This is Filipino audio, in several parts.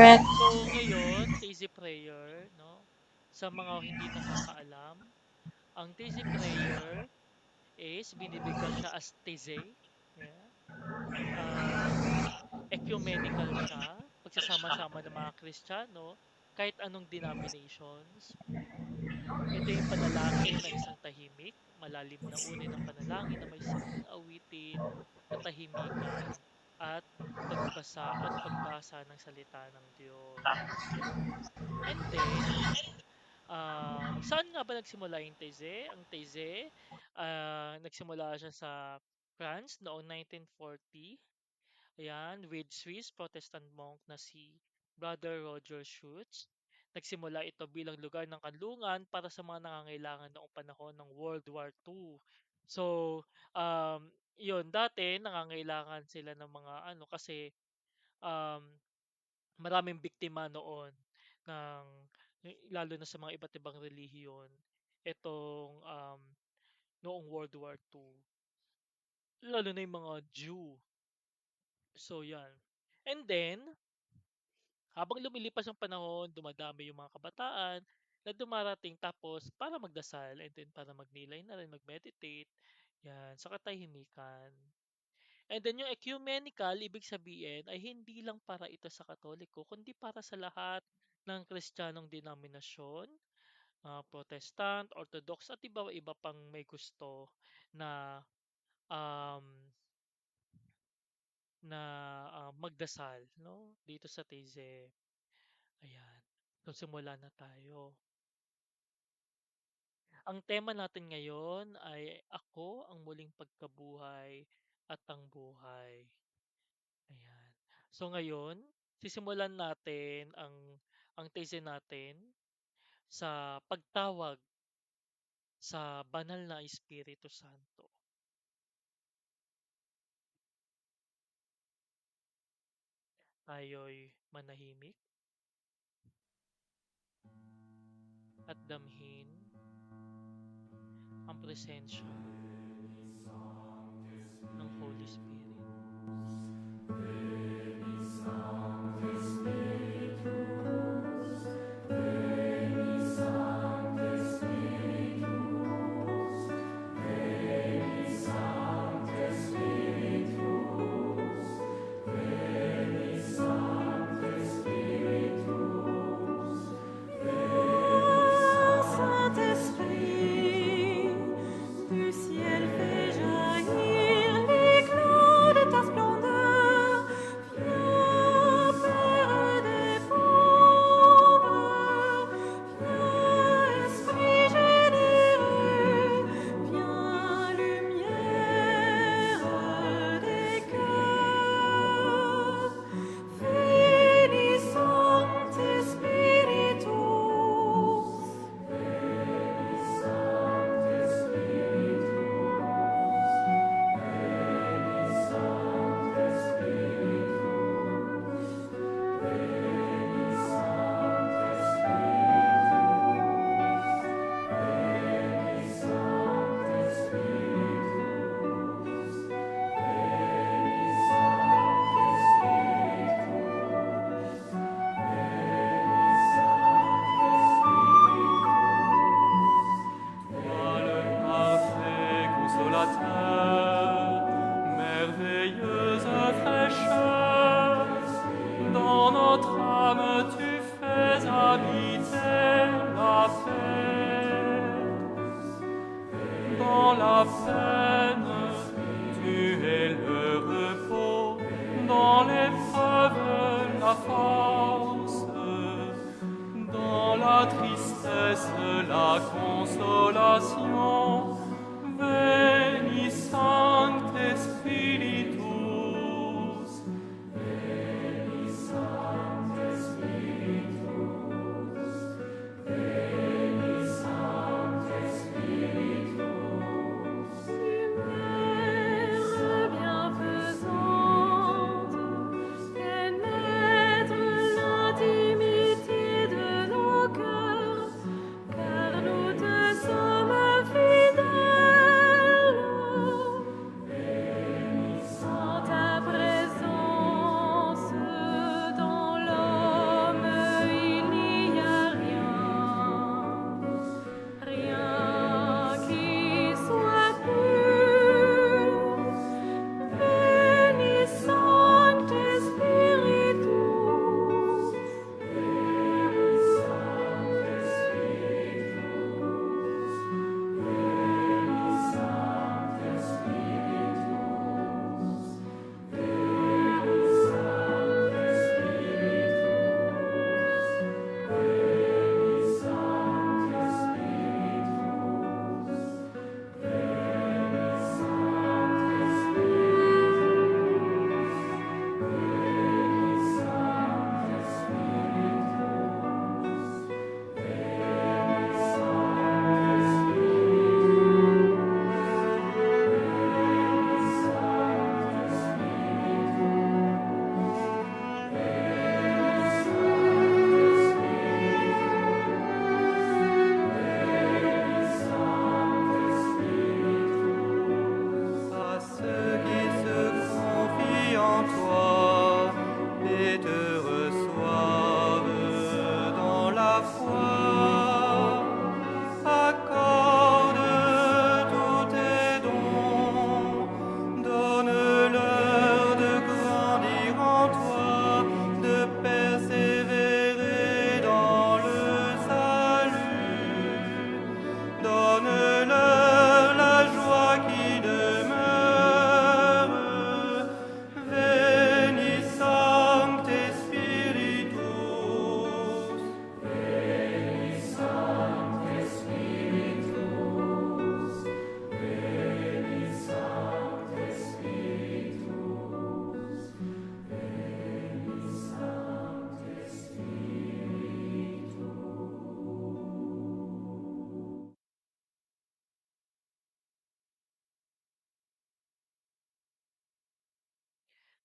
Correct. So ngayon, Tizzy Prayer, no? Sa mga hindi nakakaalam, ang Tizzy Prayer is binibigkas siya as Tize. Yeah. Ecumenical siya, pagsasama-sama ng mga Kristiyano, kahit anong denominations. Ito yung panalangin ng isang tahimik, malalim na uri ng panalangin na may simpleng awitin, katahimikan, at pagbasa ng salita ng Diyos. And then, saan nga ba nagsimula yung Taizé? Ang Taizé, nagsimula siya sa France noong 1940. Ayan, with Swiss Protestant monk na si Brother Roger Schutz. Nagsimula ito bilang lugar ng kanlungan para sa mga nangangailangan noong panahon ng World War II. So, yun, dati nangangailangan sila ng mga ano kasi um, maraming biktima noon ng lalo na sa mga iba't ibang relihiyon itong noong World War II, lalo na yung mga Jew. So yan. And then habang lumilipas ang panahon, dumadami yung mga kabataan na dumarating tapos para magdasal and then para magnilay na rin, mag-meditate, yan, sa katahimikan. And then yung ecumenical, ibig sabihin ay hindi lang para ito sa Katoliko, kundi para sa lahat ng Kristiyanong denominasyon, Protestant, Orthodox at iba-iba pang may gusto na um, na magdasal, no? Dito sa Teze. Ayan. So simula na tayo. Ang tema natin ngayon ay Ako ang muling pagkabuhay at ang buhay. Ayan. So ngayon, sisimulan natin ang tese natin sa pagtawag sa banal na Espiritu Santo. Tayo'y manahimik at damhin ang presensya ng Holy Spirit. Saint-Esprit, du ciel fais jaillir l'éclat de ta splendeur. Viens, Père des pauvres, viens, Esprit généreux, viens, lumière des cœurs. Veni Sancte Spiritus. Toi le parfait consolateur, merveilleuse fraîcheur, dans notre âme tu fais habiter la paix. Dans la peine, tu es le repos, dans l'épreuve, la force, dans la tristesse, la consolation. Veni Sancte Spiritus. Veni Sancte Spiritus. Veni Sancte Spiritus. Lumière bienfaisante, pénètre l'intimité de nos cœurs, car nous te sommes fidèles.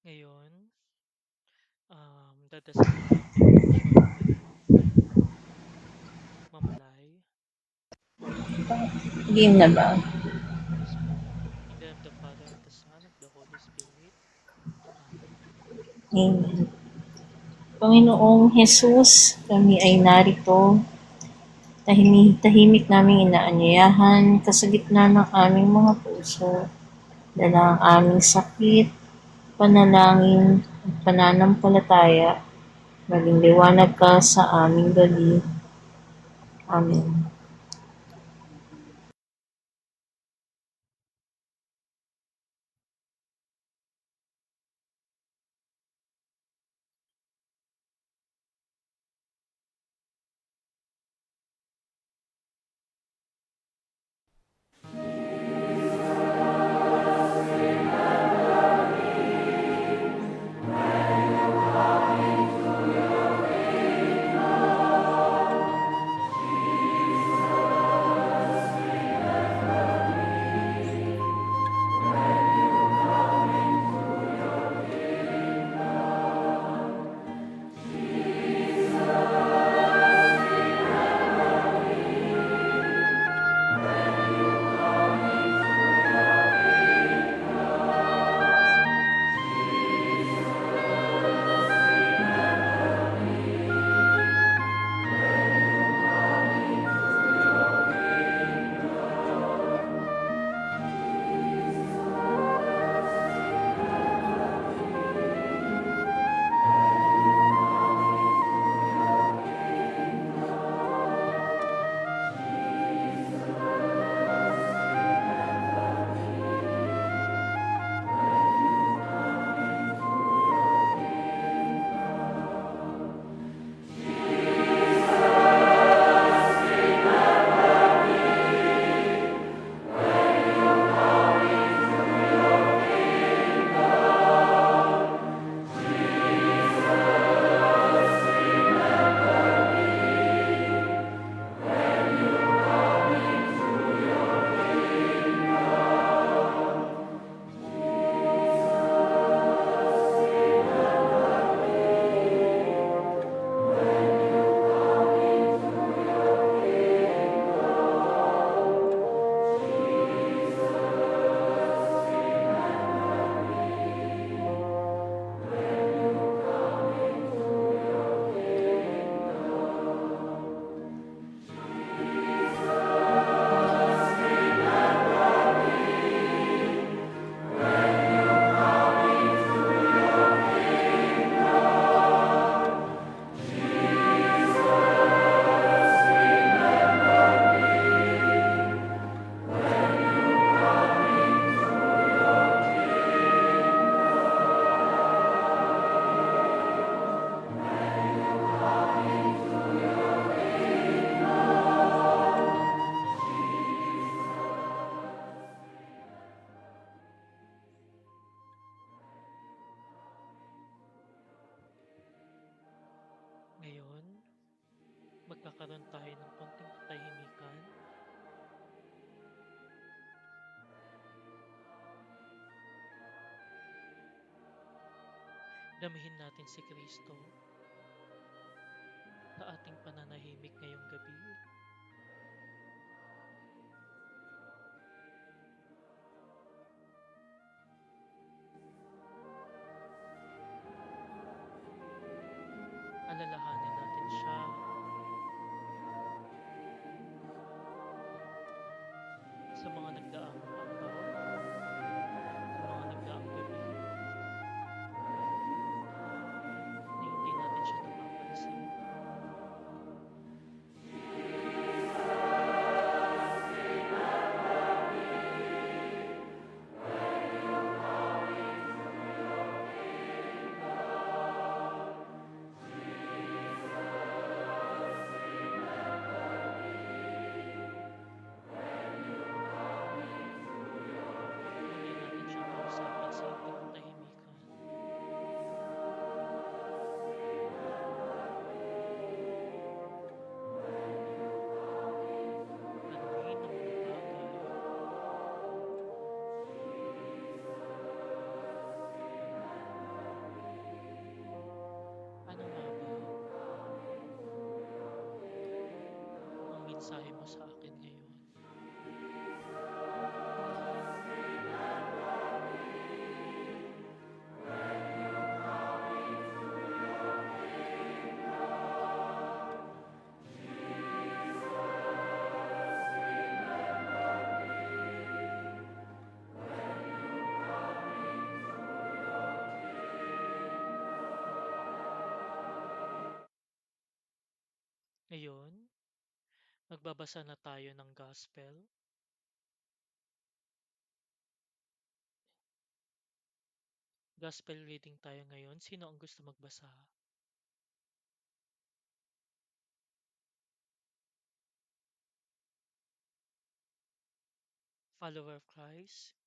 Ngayon, dadasalin natin siya ay mamalay. Game na ba? Yes po. In the name of the Father, and the Son, and the Holy Spirit. Amen. Amen. Panginoong Jesus, kami ay narito. Tahimik naming inaanyayahan sa gitna ng aming mga puso. Dala ang aming sakit, panalangin, at pananampalataya. Maging liwanag ka sa aming gabi. Amen. Ngayon, magkakaroon tayo ng konting katahimikan. Damahin natin si Kristo sa ating pananahimik ngayong gabi. Alalahanin natin siya sa mga nagdaang araw, sa mga nagdaang gabi, na hindi natin siya napapansin. mensahe mo sa akin ngayon? Ngayon, magbabasa na tayo ng Gospel. Gospel reading tayo ngayon. Sino ang gusto magbasa? Follower of Christ,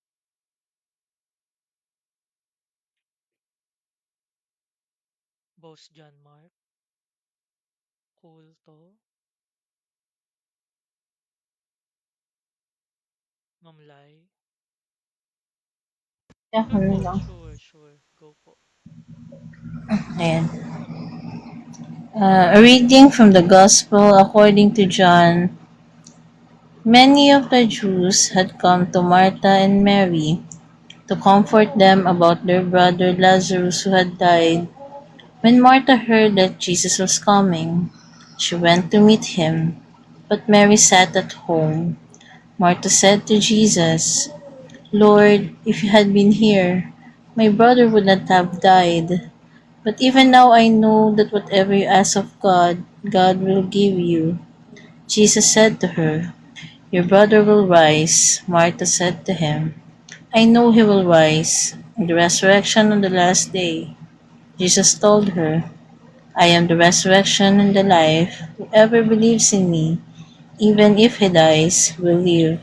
Boss John Mark, Kulto, Mamlay. Ako Sure na po, lang. sure. Go po. Ayan. A reading from the Gospel according to John. Many of the Jews had come to Martha and Mary to comfort them about their brother Lazarus who had died. When Martha heard that Jesus was coming, she went to meet him, but Mary sat at home. Martha said to Jesus, "Lord, if you had been here, my brother would not have died. But even now I know that whatever you ask of God, God will give you." Jesus said to her, "Your brother will rise." Martha said to him, "I know he will rise in the resurrection on the last day." Jesus told her, "I am the resurrection and the life. Whoever believes in me, even if he dies, will live.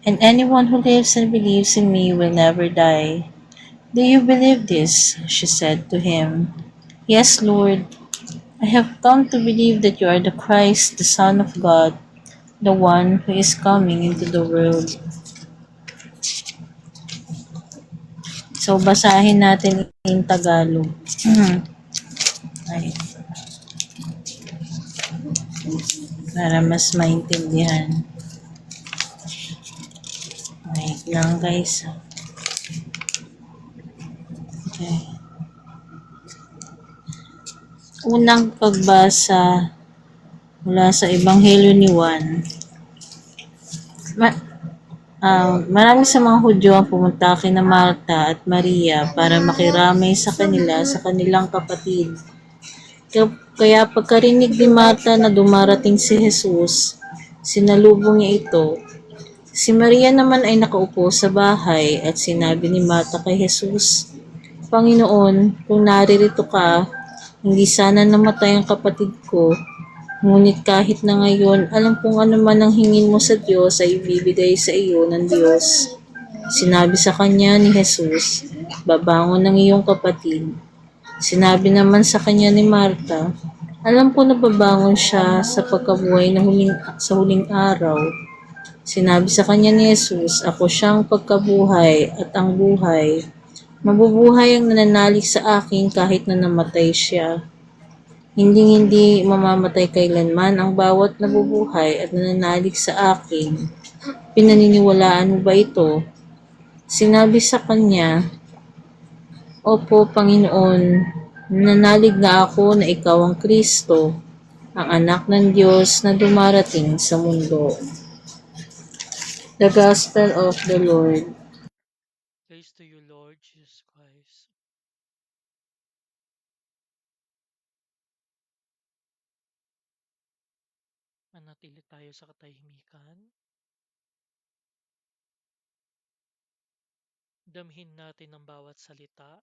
And anyone who lives and believes in me will never die." "Do you believe this?" she said to him. "Yes, Lord. I have come to believe that you are the Christ, the Son of God, the one who is coming into the world." So, basahin natin in Tagalog. Ay, para mas maintindihan. Wait lang guys. Okay. Unang pagbasa mula sa Ebanghelyo ni Juan. Marami sa mga Hudyo ang pumunta kina Marta at Maria para makiramay sa kanila sa kanilang kapatid. Kaya pagkarinig ni Marta na dumarating si Jesus, sinalubong niya ito. Si Maria naman ay nakaupo sa bahay at sinabi ni Marta kay Jesus, "Panginoon, kung naririto ka, hindi sana namatay ang kapatid ko. Ngunit kahit na ngayon, alam kong ano man ang hingin mo sa Diyos ay ibibigay sa iyo ng Diyos." Sinabi sa kanya ni Jesus, "Babangon ng iyong kapatid." Sinabi naman sa kanya ni Marta, "Alam ko na babangon siya sa pagkabuhay na sa huling araw." Sinabi sa kanya ni Jesus, "Ako siyang pagkabuhay at ang buhay. Mabubuhay ang nananalig sa akin kahit na namatay siya. Hindi mamamatay kailanman ang bawat nabubuhay at nananalig sa akin. Pinaniniwalaan mo ba ito?" Sinabi sa kanya, "Opo, Panginoon, nananalig na ako na ikaw ang Kristo, ang anak ng Diyos na dumarating sa mundo." The Gospel of the Lord. Praise to you, Lord Jesus Christ. Manatili tayo sa katahimikan. Damhin natin ang bawat salita.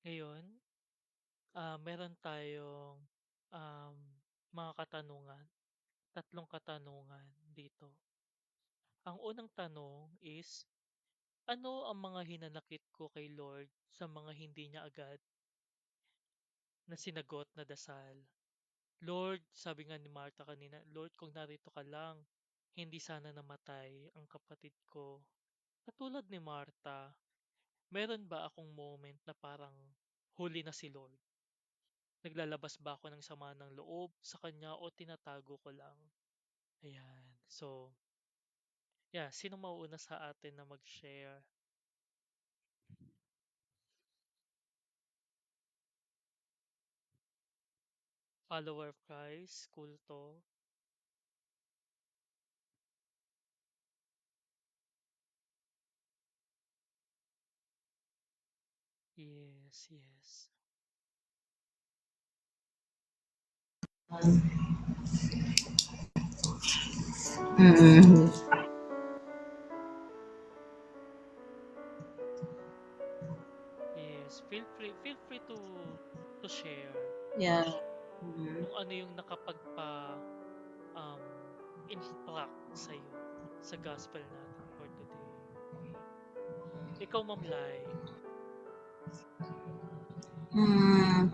Ngayon, meron tayong um, mga katanungan, tatlong katanungan dito. Ang unang tanong is, ano ang mga hinanakit ko kay Lord sa mga hindi niya agad na sinagot na dasal? Lord, sabi nga ni Martha kanina, Lord, kung narito ka lang, hindi sana namatay ang kapatid ko. Katulad ni Martha, meron ba akong moment na parang huli na si Lord? Naglalabas ba ako ng sama ng loob sa kanya o tinatago ko lang? Ayan. So, yeah, sino mauuna sa atin na mag-share? Follower of Christ, kulto. Yes, yes. Mm, Yes, feel free to share yeah. Mm. kung ano yung nakapagpa um impact sa sa gospel natin for today. Ikaw, Ma'am Lai.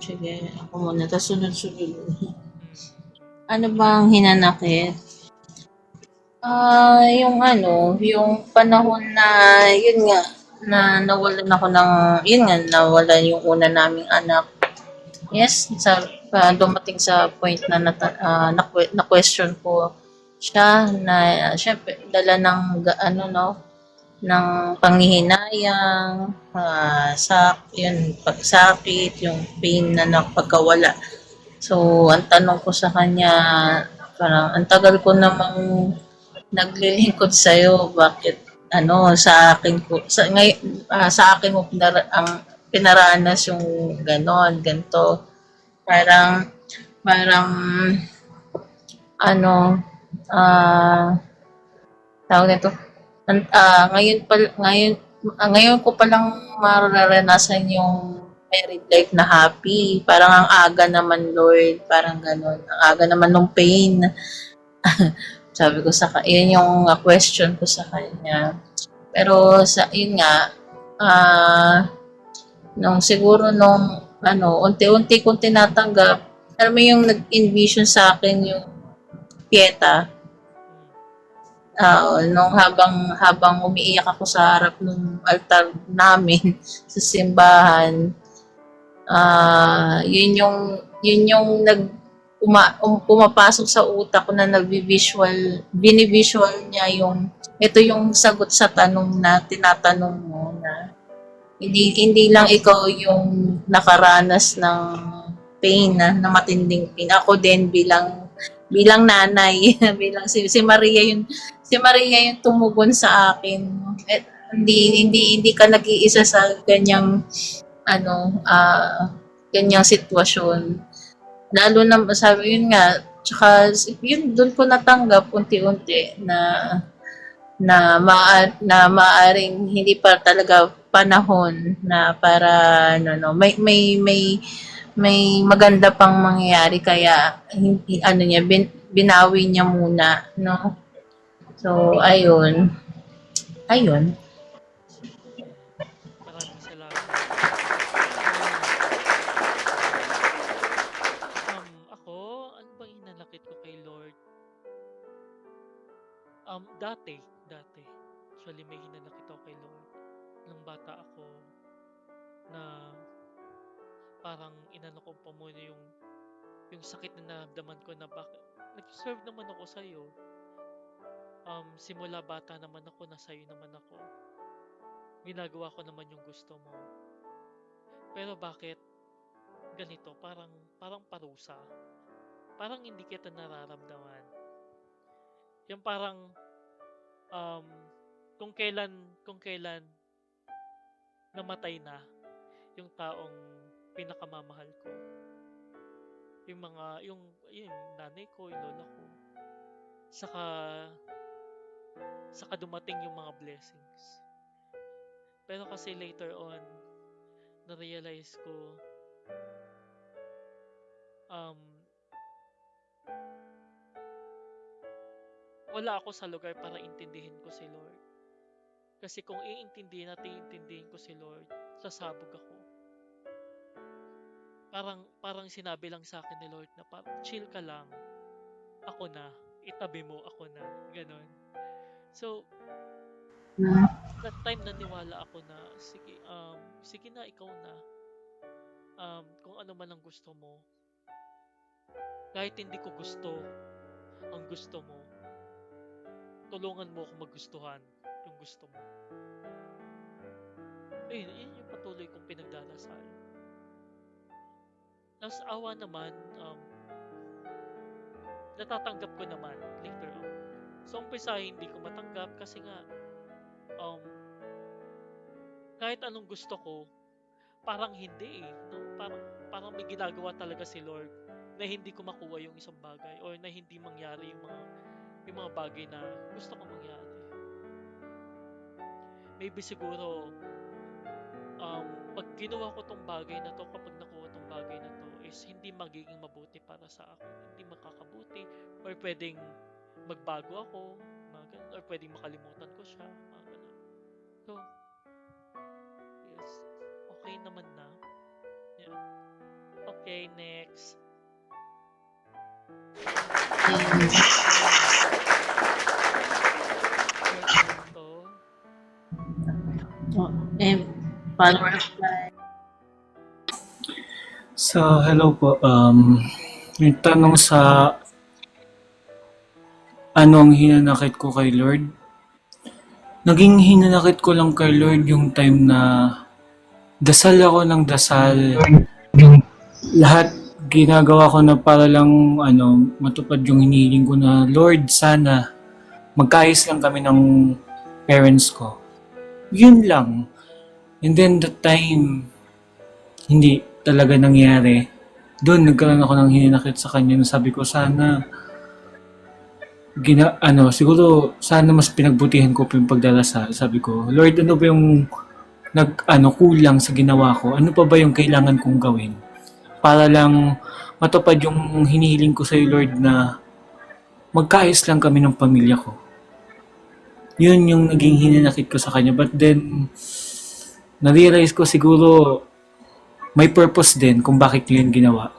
Sige, ako muna. Tapos sunod-sunod. Mm. Ano bang hinanakit? Yung ano, yung panahon na, yun nga, na nawalan ako ng, yun nga, nawalan yung una naming anak. Yes, dumating sa point na, na question ko siya na, syempre, dala ng, ano, no, ng panghihinayang, yun, pagsakit, yung pain na pagkawala. So, ang tanong ko sa kanya, parang, ang tagal ko namang naglilingkod sa'yo, bakit, ano, sa akin ko, sa akin mo pinaranas yung ganon, ganito. Parang, parang, ano, tawag nito, ngayon ko palang mararanasan yung married life na happy. Parang ang aga naman, Lord. Parang ganon. Ang aga naman nung pain. Sabi ko yun yung question ko sa kanya. Pero yun nga, siguro unti-unti kong tinatanggap, alam mo yung nag-envision sa akin yung Pieta, Mm. habang umiiyak ako sa harap ng altar namin sa simbahan, yun yung pumapasok sa utak ko na binivisual niya ito yung sagot sa tanong na tinatanong mo na hindi lang ikaw yung nakaranas ng pain na matinding pain. Ako din bilang nanay, si Maria yung tumugon sa akin. Hindi ka nag-iisa sa ano, ganyang sitwasyon. Lalo na sabi yun nga, tsaka yun doon ko natanggap unti-unti na maaring hindi pa talaga panahon na para may maganda pang mangyayari kaya hindi binawi niya muna, no? So ayun. Maraming salamat. Ako, ano bang hinanakit ko kay Lord? Dati. Actually, may hinanakit ako kay Lord. Nung bata ako, na parang inano ko pa muna yung sakit na naramdaman ko na bakit nag-serve naman ako sa iyo. Simula bata naman ako, nasa iyo naman ako. Ginagawa ko naman yung gusto mo. Pero bakit ganito? Parang parusa. Parang hindi kita nararamdaman. Yung parang um, kung kailan namatay na yung taong pinakamamahal ko. Yung nanay ko, yung lola ko. Saka, saka dumating yung mga blessings. Pero kasi later on, na-realize ko, um, wala ako sa lugar para intindihin ko si Lord. Kasi kung iintindihin at iintindihin ko si Lord, sasabog ako. Parang sinabi lang sa akin ni Lord na parang chill ka lang, ako na, itabi mo, ako na, ganon. So, that time naniwala ako na, sige na, ikaw na. Kung ano man ang gusto mo, kahit hindi ko gusto ang gusto mo, tulungan mo ako magustuhan yung gusto mo. Ayun, yun yung patuloy kong pinagdarasal. Tapos awa naman, natatanggap ko naman later on. So umpisa hindi ko matanggap kasi nga, kahit anong gusto ko, parang hindi eh. No? Parang may ginagawa talaga si Lord na hindi ko makuha yung isang bagay or na hindi mangyari yung mga bagay na gusto ko mangyari. Maybe siguro, pag ginawa ko tong bagay na to, kapag nakuha tong bagay na to, is hindi magiging mabuti para sa akin. Hindi makakabuti. Or pwedeng magbago ako, mga ganun. Or pwedeng makalimutan ko siya, mga ganun. So, yes. Okay naman na. Yeah. Okay, next. Ito. Follower. So, hello po. Yung tanong sa anong hinanakit ko kay Lord. Naging hinanakit ko lang kay Lord yung time na dasal ako ng dasal. Lahat ginagawa ko na para lang matupad yung hinihiling ko na Lord, sana magkaayos lang kami ng parents ko. Yun lang. And then the time, hindi talaga nangyari. Doon nagkaroon ako ng hinanakit sa kanya na sabi ko sana siguro sana mas pinagbutihan ko pa yung pagdarasal. Sabi ko, Lord, ano ba yung kulang sa ginawa ko? Ano pa ba yung kailangan kong gawin? Para lang matupad yung hinihiling ko sa Lord na magkaayos lang kami ng pamilya ko. Yun yung naging hinanakit ko sa kanya. But then, na-realize ko siguro may purpose din kung bakit niya yun ginawa.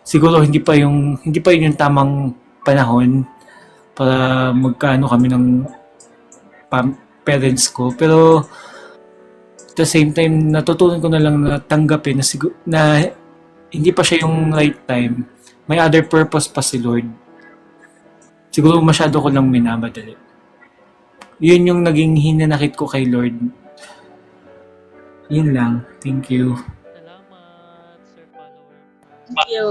Siguro hindi pa yun yung tamang panahon para magkaano kami ng parents ko. Pero at the same time, natutunan ko na lang na tanggapin na hindi pa siya yung right time. May other purpose pa si Lord. Siguro masyado ko lang minamadali. Yun yung naging hinanakit ko kay Lord. Yun lang. Thank you. Salamat, Sir Follower. Thank you.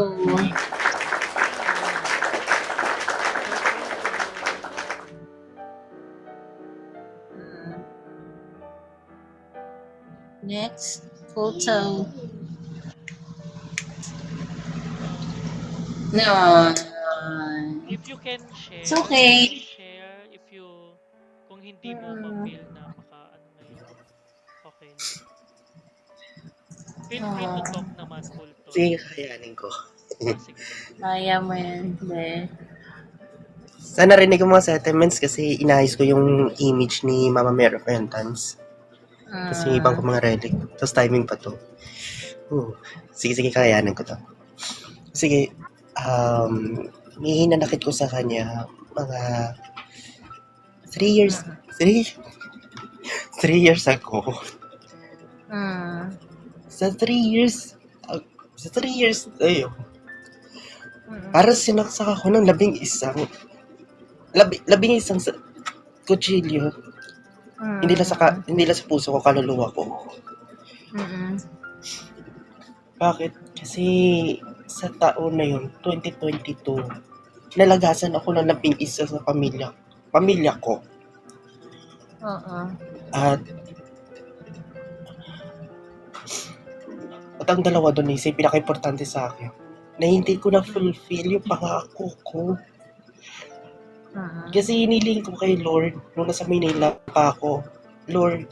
Next, photo. No. If you can share, It's okay. kung hindi mo ma-feel na ngayon, okay. Feel free to talk naman, Pulto. Sige, kakayanin ko. Sige. Kaya mo yan. Hindi. Sana rinig ko mga sentiments kasi inayos ko yung image ni Mama Mary of Repentance. Kasi ibang ko mga relic. Tapos timing pa to. Sige, kakayanin ko to. Sige, may hinanakit ko sa kanya mga 3 years ago. Sa 3 years, para sinaksak ako ng labing isang kutsilyo. Hindi lang sa puso ko, kaluluwa ko. Bakit? Kasi sa taon na yun, 2022, nalagasan ako ng labing isa sa pamilya ko. At ang dalawa doon is yung pinaka-importante sa akin na hindi ko na-fulfill yung pangako ko. Kasi hiniling ko kay Lord nung nasa Manila pa ako, Lord,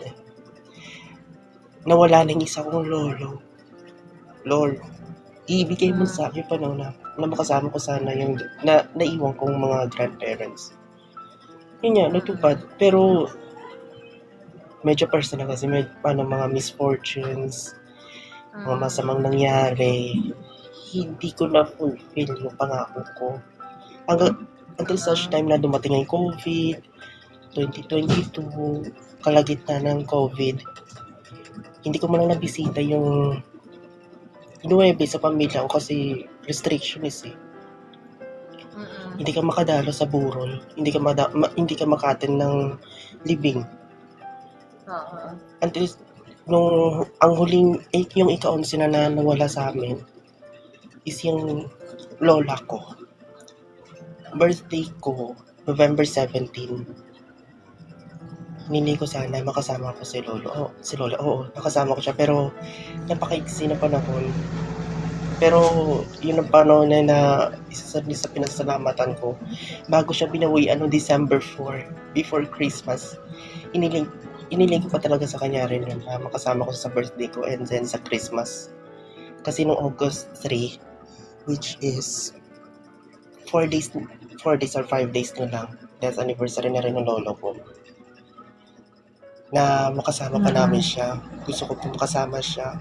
nawala na yung isa kong lolo. Lolo. Ibigay mo sa akin pa na makasama ko sana yung naiwan kong mga grandparents. Yun nga, natupad. Pero, medyo personal kasi paano mga misfortunes, mga masamang nangyari, hindi ko na-fulfill yung pangako ko. Until such time na dumating ang COVID, 2022, kalagitnaan ng COVID, hindi ko man lang nabisita yung inuwebe sa pamilya ko kasi restriction eh. Hindi ka makadalo sa burol, hindi ka makaten ng libing. Until nung ang huling yung ika-11 na nawala sa amin is yung lola ko. Birthday ko, November 17. Nini ko sana makasama ko si lolo. Si lola, oo, nakasama ko siya pero napakaiksi na panahon. Pero yun ang panahon na isa sa pinasalamatan ko. Bago siya binawian noong December 4, before Christmas, iniling ko pa talaga sa kanya rin yun na makasama ko sa birthday ko and then sa Christmas. Kasi noong August 3, which is 4 days or 5 days na lang, that's anniversary na rin ng lolo ko, na makasama pa namin siya. Gusto ko po makasama siya.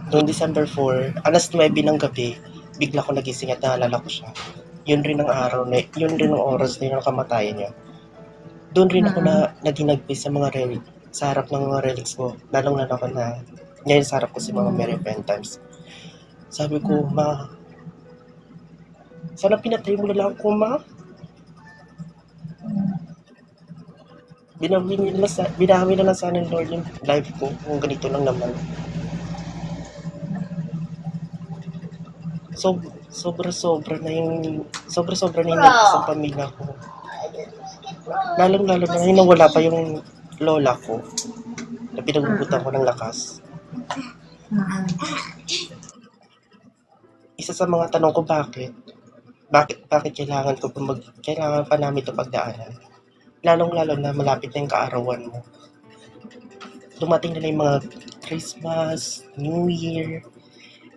Noong December 4, alas 9 ng gabi, bigla ko nagising at naalala ko siya. Yun rin ang araw na, yun rin ang oras na yun ang kamatayan niya. Doon rin ako naginagpi sa mga sa harap ng mga relics ko. Lalong ako na, ngayon sa harap ko si Mama Mary Repentance. Sabi ko, Ma, sana pinatay mo na lang ako, Ma. Binawi na lang sana ng Lord yung life ko kung ganito lang naman. Sobra-sobra na yung naging sa pamilya ko. Lalo na yung nawala pa yung lola ko na pinagugutan ko ng lakas. Isa sa mga tanong ko bakit kailangan pa namin ito pagdaanan. Lalong-lalo na malapit na yung kaarawan mo. Dumating na yung mga Christmas, New Year,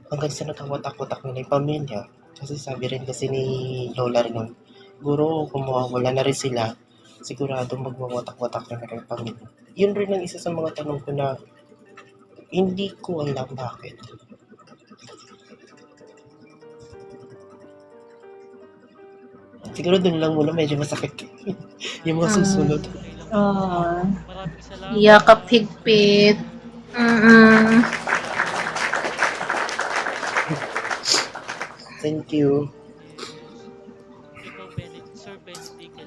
hanggang sa natawatak-watak na yung pamilya. Kasi sabi rin kasi ni Lola rin nun, siguro kung mawawala na rin sila, sigurado magwawatak-watak na rin yung pamilya. Yun rin ang isa sa mga tanong ko na hindi ko alam bakit. Siguro dun lang muna medyo masakit yung mga susunod. Maraming salamat. Yakap higpit. Thank you. Ikaw, Sir Benedict,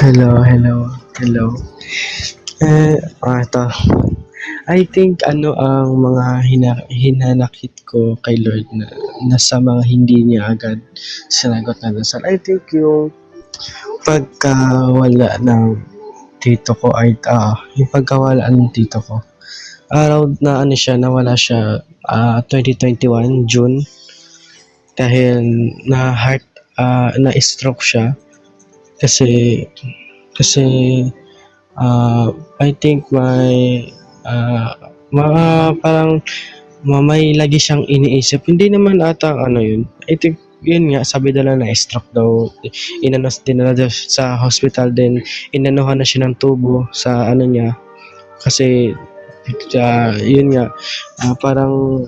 Hello. Ito. I think ang mga hinanakit ko kay Lord na nasa mga hindi niya agad sinagot na dasal. I think yung pagkawala ng tito ko yung pagkawala ng tito ko. Araw na nawala siya 2021 June dahil na stroke siya kasi I think parang may lagi siyang iniisip. Hindi naman ata yun. I think yun nga, sabi nila na stroke daw. Dinala daw sa hospital din. Inanuhan na siya ng tubo sa niya. Kasi yun nga, parang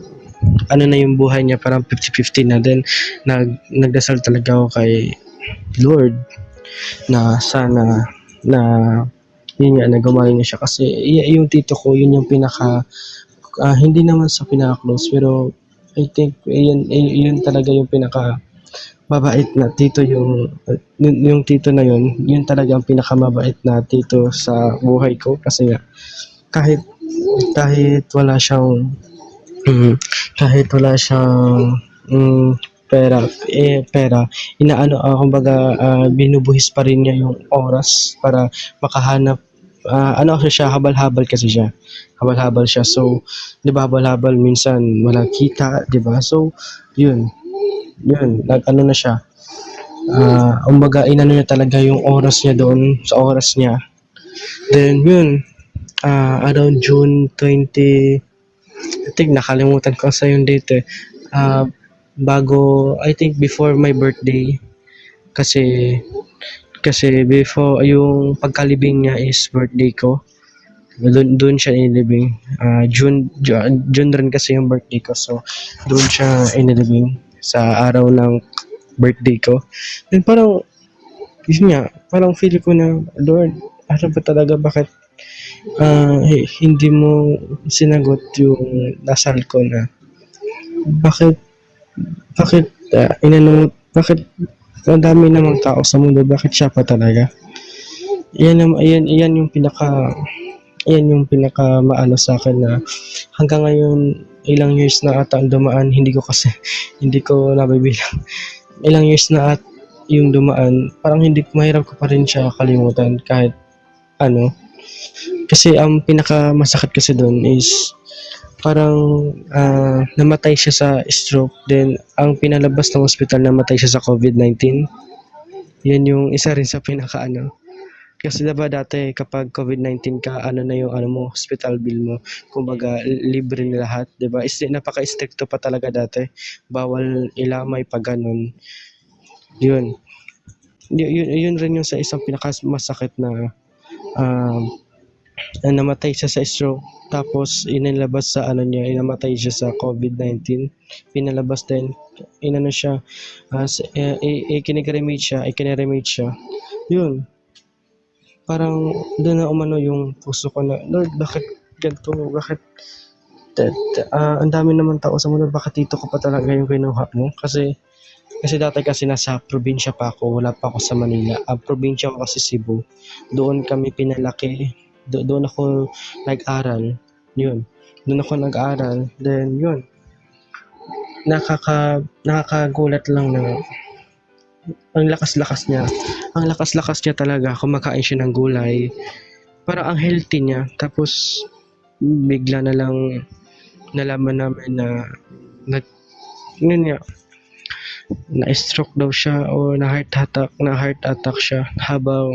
na yung buhay niya, parang 50-50 na. Then nagdasal talaga ako kay Lord na sana na yun nga, nagamaling na siya kasi yung tito ko, yun yung pinaka hindi naman sa pinaka-close pero I think yun talaga yung pinaka mabait na tito yung tito na yun talaga ang pinakamabait na tito sa buhay ko kasi nga kahit wala siyang pera, kumbaga binubuhis pa rin niya yung oras para makahanap. Habal-habal kasi siya. Habal-habal siya. So, di ba habal-habal minsan walang kita, di ba? So, yun, na siya. Kumbaga niya talaga yung oras niya doon sa oras niya. Then, yun, around June 20, I think nakalimutan ko sa yung date eh. Bago, I think before my birthday, kasi before yung pagkalibing niya is birthday ko. Doon siya inilibing. June rin kasi yung birthday ko. So, doon siya inilibing sa araw ng birthday ko. And parang, yun nga, parang feel ko na, Lord, ano ba talaga, bakit hindi mo sinagot yung dasal ko na, bakit, bakit ang dami namang tao sa mundo, bakit siya pa talaga? Yan yung pinaka maano sa akin na hanggang ngayon ilang years na ata ang dumaan, hindi ko nabibilang. Ilang years na at yung dumaan, parang mahirap ko pa rin siya kalimutan kahit ano. Kasi ang pinaka masakit kasi doon is parang namatay siya sa stroke, then ang pinalabas ng ospital namatay siya sa COVID-19. Yan yung isa rin sa pinaka ano. Kasi diba dati kapag COVID-19 ka, ano na yung ano mo, hospital bill mo, kumbaga libre na lahat, diba? Napaka-stricto pa talaga dati. Bawal ilamay pag ganun. Yun. Yun rin yung sa isang pinakamasakit na namatay siya sa stroke. Tapos inilabas sa ano niya, inamatay siya sa COVID-19. Pinalabas din, inano siya, ikiniremate siya. Yun. Parang doon na umano yung puso ko na, Lord, bakit ganito? Bakit ang dami naman tao sa mundo, bakit dito ko pa talaga yung kinuha mo? Kasi dati kasi nasa probinsya pa ako, wala pa ako sa Manila. Ang probinsya ko kasi Cebu. Doon kami pinalaki. Doon ako nag-aral. Yun. Doon ako nag-aral. Then yun. Nakakagulat lang na ang lakas-lakas niya. Ang lakas-lakas niya talaga. Kumakain siya ng gulay. Parang ang healthy niya. Tapos bigla na lang nalaman namin na na-stroke daw siya o na-heart attack siya habang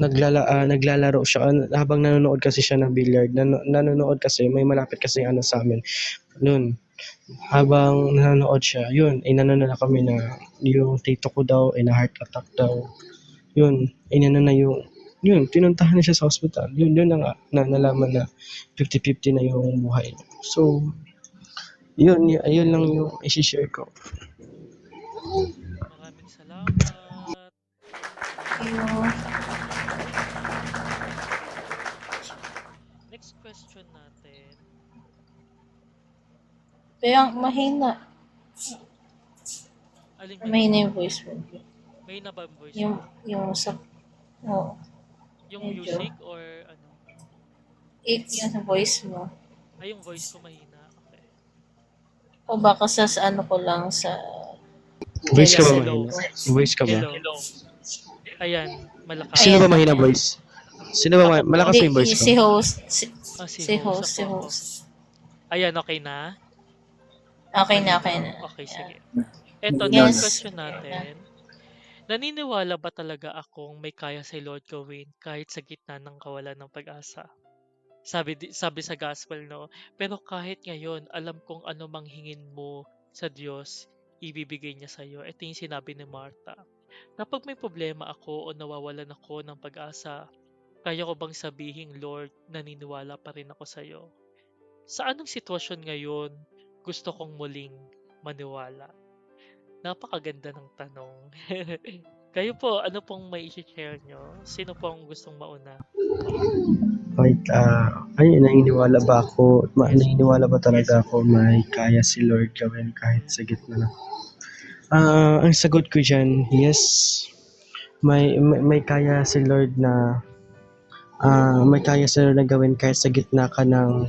naglalaro siya, habang nanonood kasi siya ng billiard. Nanonood kasi, may malapit kasi ano sa amin noon. Habang nanonood siya, yun, inano na kami na yung tito ko daw ay na-heart attack daw. Yun, tinuntahan na siya sa hospital. Yun na nga, nalaman na 50-50 na yung buhay niya. So, yun lang yung isi-share ko. Maraming salamat. Next question natin. Kaya mahina. Alin Mahina yung voice mo. may na ba ang voice Yung, mo? yung sa, oh, Yung medyo. music or ano? Yung sa voice mo. Ay, yung voice ko mahina. Okay. O baka sa ano ko lang sa Voice ka ba Hello. mahina? Voice ka ba? Hello. Ayan, malakas. Sino ba Ayan. mahina voice? Sino ba malakas ba yung voice ko? Si host. Ah, Si host. ako. Ayan, okay na? Okay na. Okay, sige. Eto, Yes. next question natin. Naniniwala ba talaga akong may kaya si Lord gawin kahit sa gitna ng kawalan ng pag-asa? Sabi sa gospel, no? Pero kahit ngayon, alam kong ano mang hingin mo sa Diyos, ibibigay niya sa iyo. Ito yung sinabi ni Martha. Kapag may problema ako o nawawalan ako ng pag-asa, kaya ko bang sabihin, Lord, naniniwala pa rin ako sa iyo? Sa anong sitwasyon ngayon gusto kong muling maniwala? Napakaganda ng tanong. Kayo po, ano pong may i-share nyo? Sino pong gustong mauna? Wait, naniniwala ba talaga ako may kaya si Lord gawin kahit sa gitna na? Ang sagot ko dyan, yes. May kaya si Lord na gawin kahit sa gitna ka ng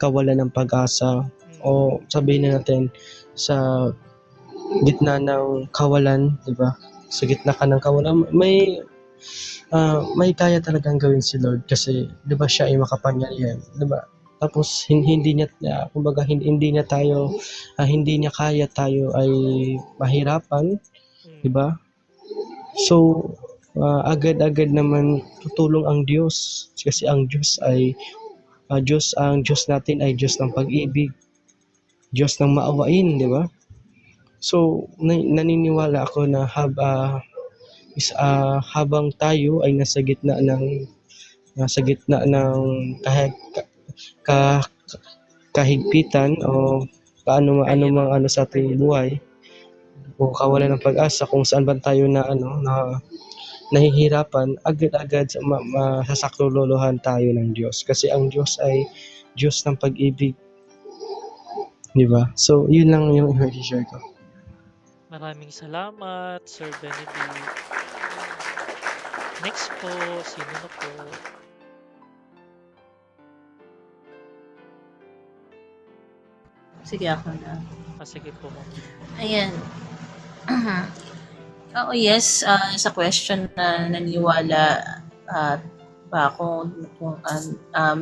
kawalan ng pag-asa, o sabihin na natin sa gitna ng kawalan, di ba? Sa gitna ka ng kawalan, may kaya talagang gawin si Lord kasi 'di ba siya ay makapangyarihan, 'di ba? Tapos hindi niya kumbaga hindi niya kaya tayo ay mahirapan, 'di ba? So agad-agad naman tutulong ang Diyos. Kasi ang Diyos ay ang Diyos natin ay Diyos ng pag-ibig, Diyos ng maawain, di ba? So, naniniwala ako na habang tayo ay nasa gitna ng ka, kahigpitan o ano mang ano sa ating buhay o kawalan ng pag-asa kung saan ba tayo na nahihirapan, agad-agad sasaklololohan tayo ng Diyos kasi ang Diyos ay Diyos ng pag-ibig, di ba? So, yun lang yung i-share ko. Maraming salamat, Sir Benedict. Next po, sino na po? Sige, ako na. Sige po, ma'am. Ayan. Oo, yes. Sa question na naniwala ba ako kung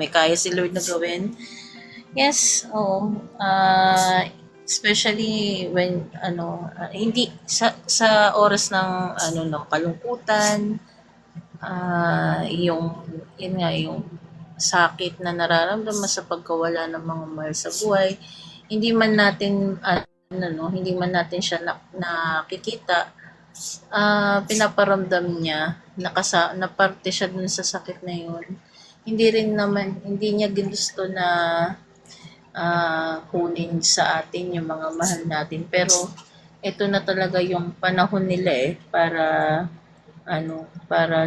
may kaya si Lord na gawin. Yes, oo. Especially when hindi sa oras ng kalungkutan, yung sakit na nararamdaman sa pagkawala ng mga mahal sa buhay, hindi man natin siya nakikita, pinaparamdam niya, na parte siya dun sa sakit na yun. Hindi niya ginusto na kunin sa atin yung mga mahal natin. Pero ito na talaga yung panahon nila para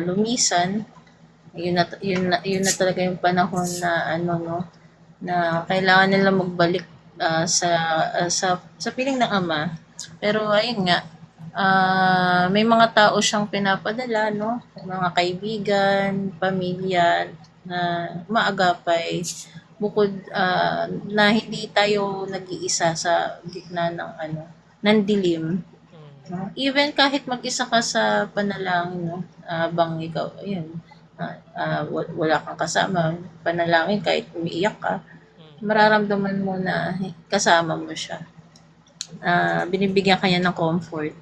lumisan. Yun na talaga yung panahon na na kailangan nila magbalik sa piling ng Ama. Pero ayun nga, may mga tao siyang pinapadala, no? Mga kaibigan, pamilya na maagapay, bukod na hindi tayo nag-iisa sa gitna ng dilim. No? Even kahit mag-isa ka sa panalangin, no? Bang ikaw, ayun, wala kang kasama, panalangin kahit umiiyak ka, mararamdaman mo na kasama mo siya. Binibigyan kanya ng comfort.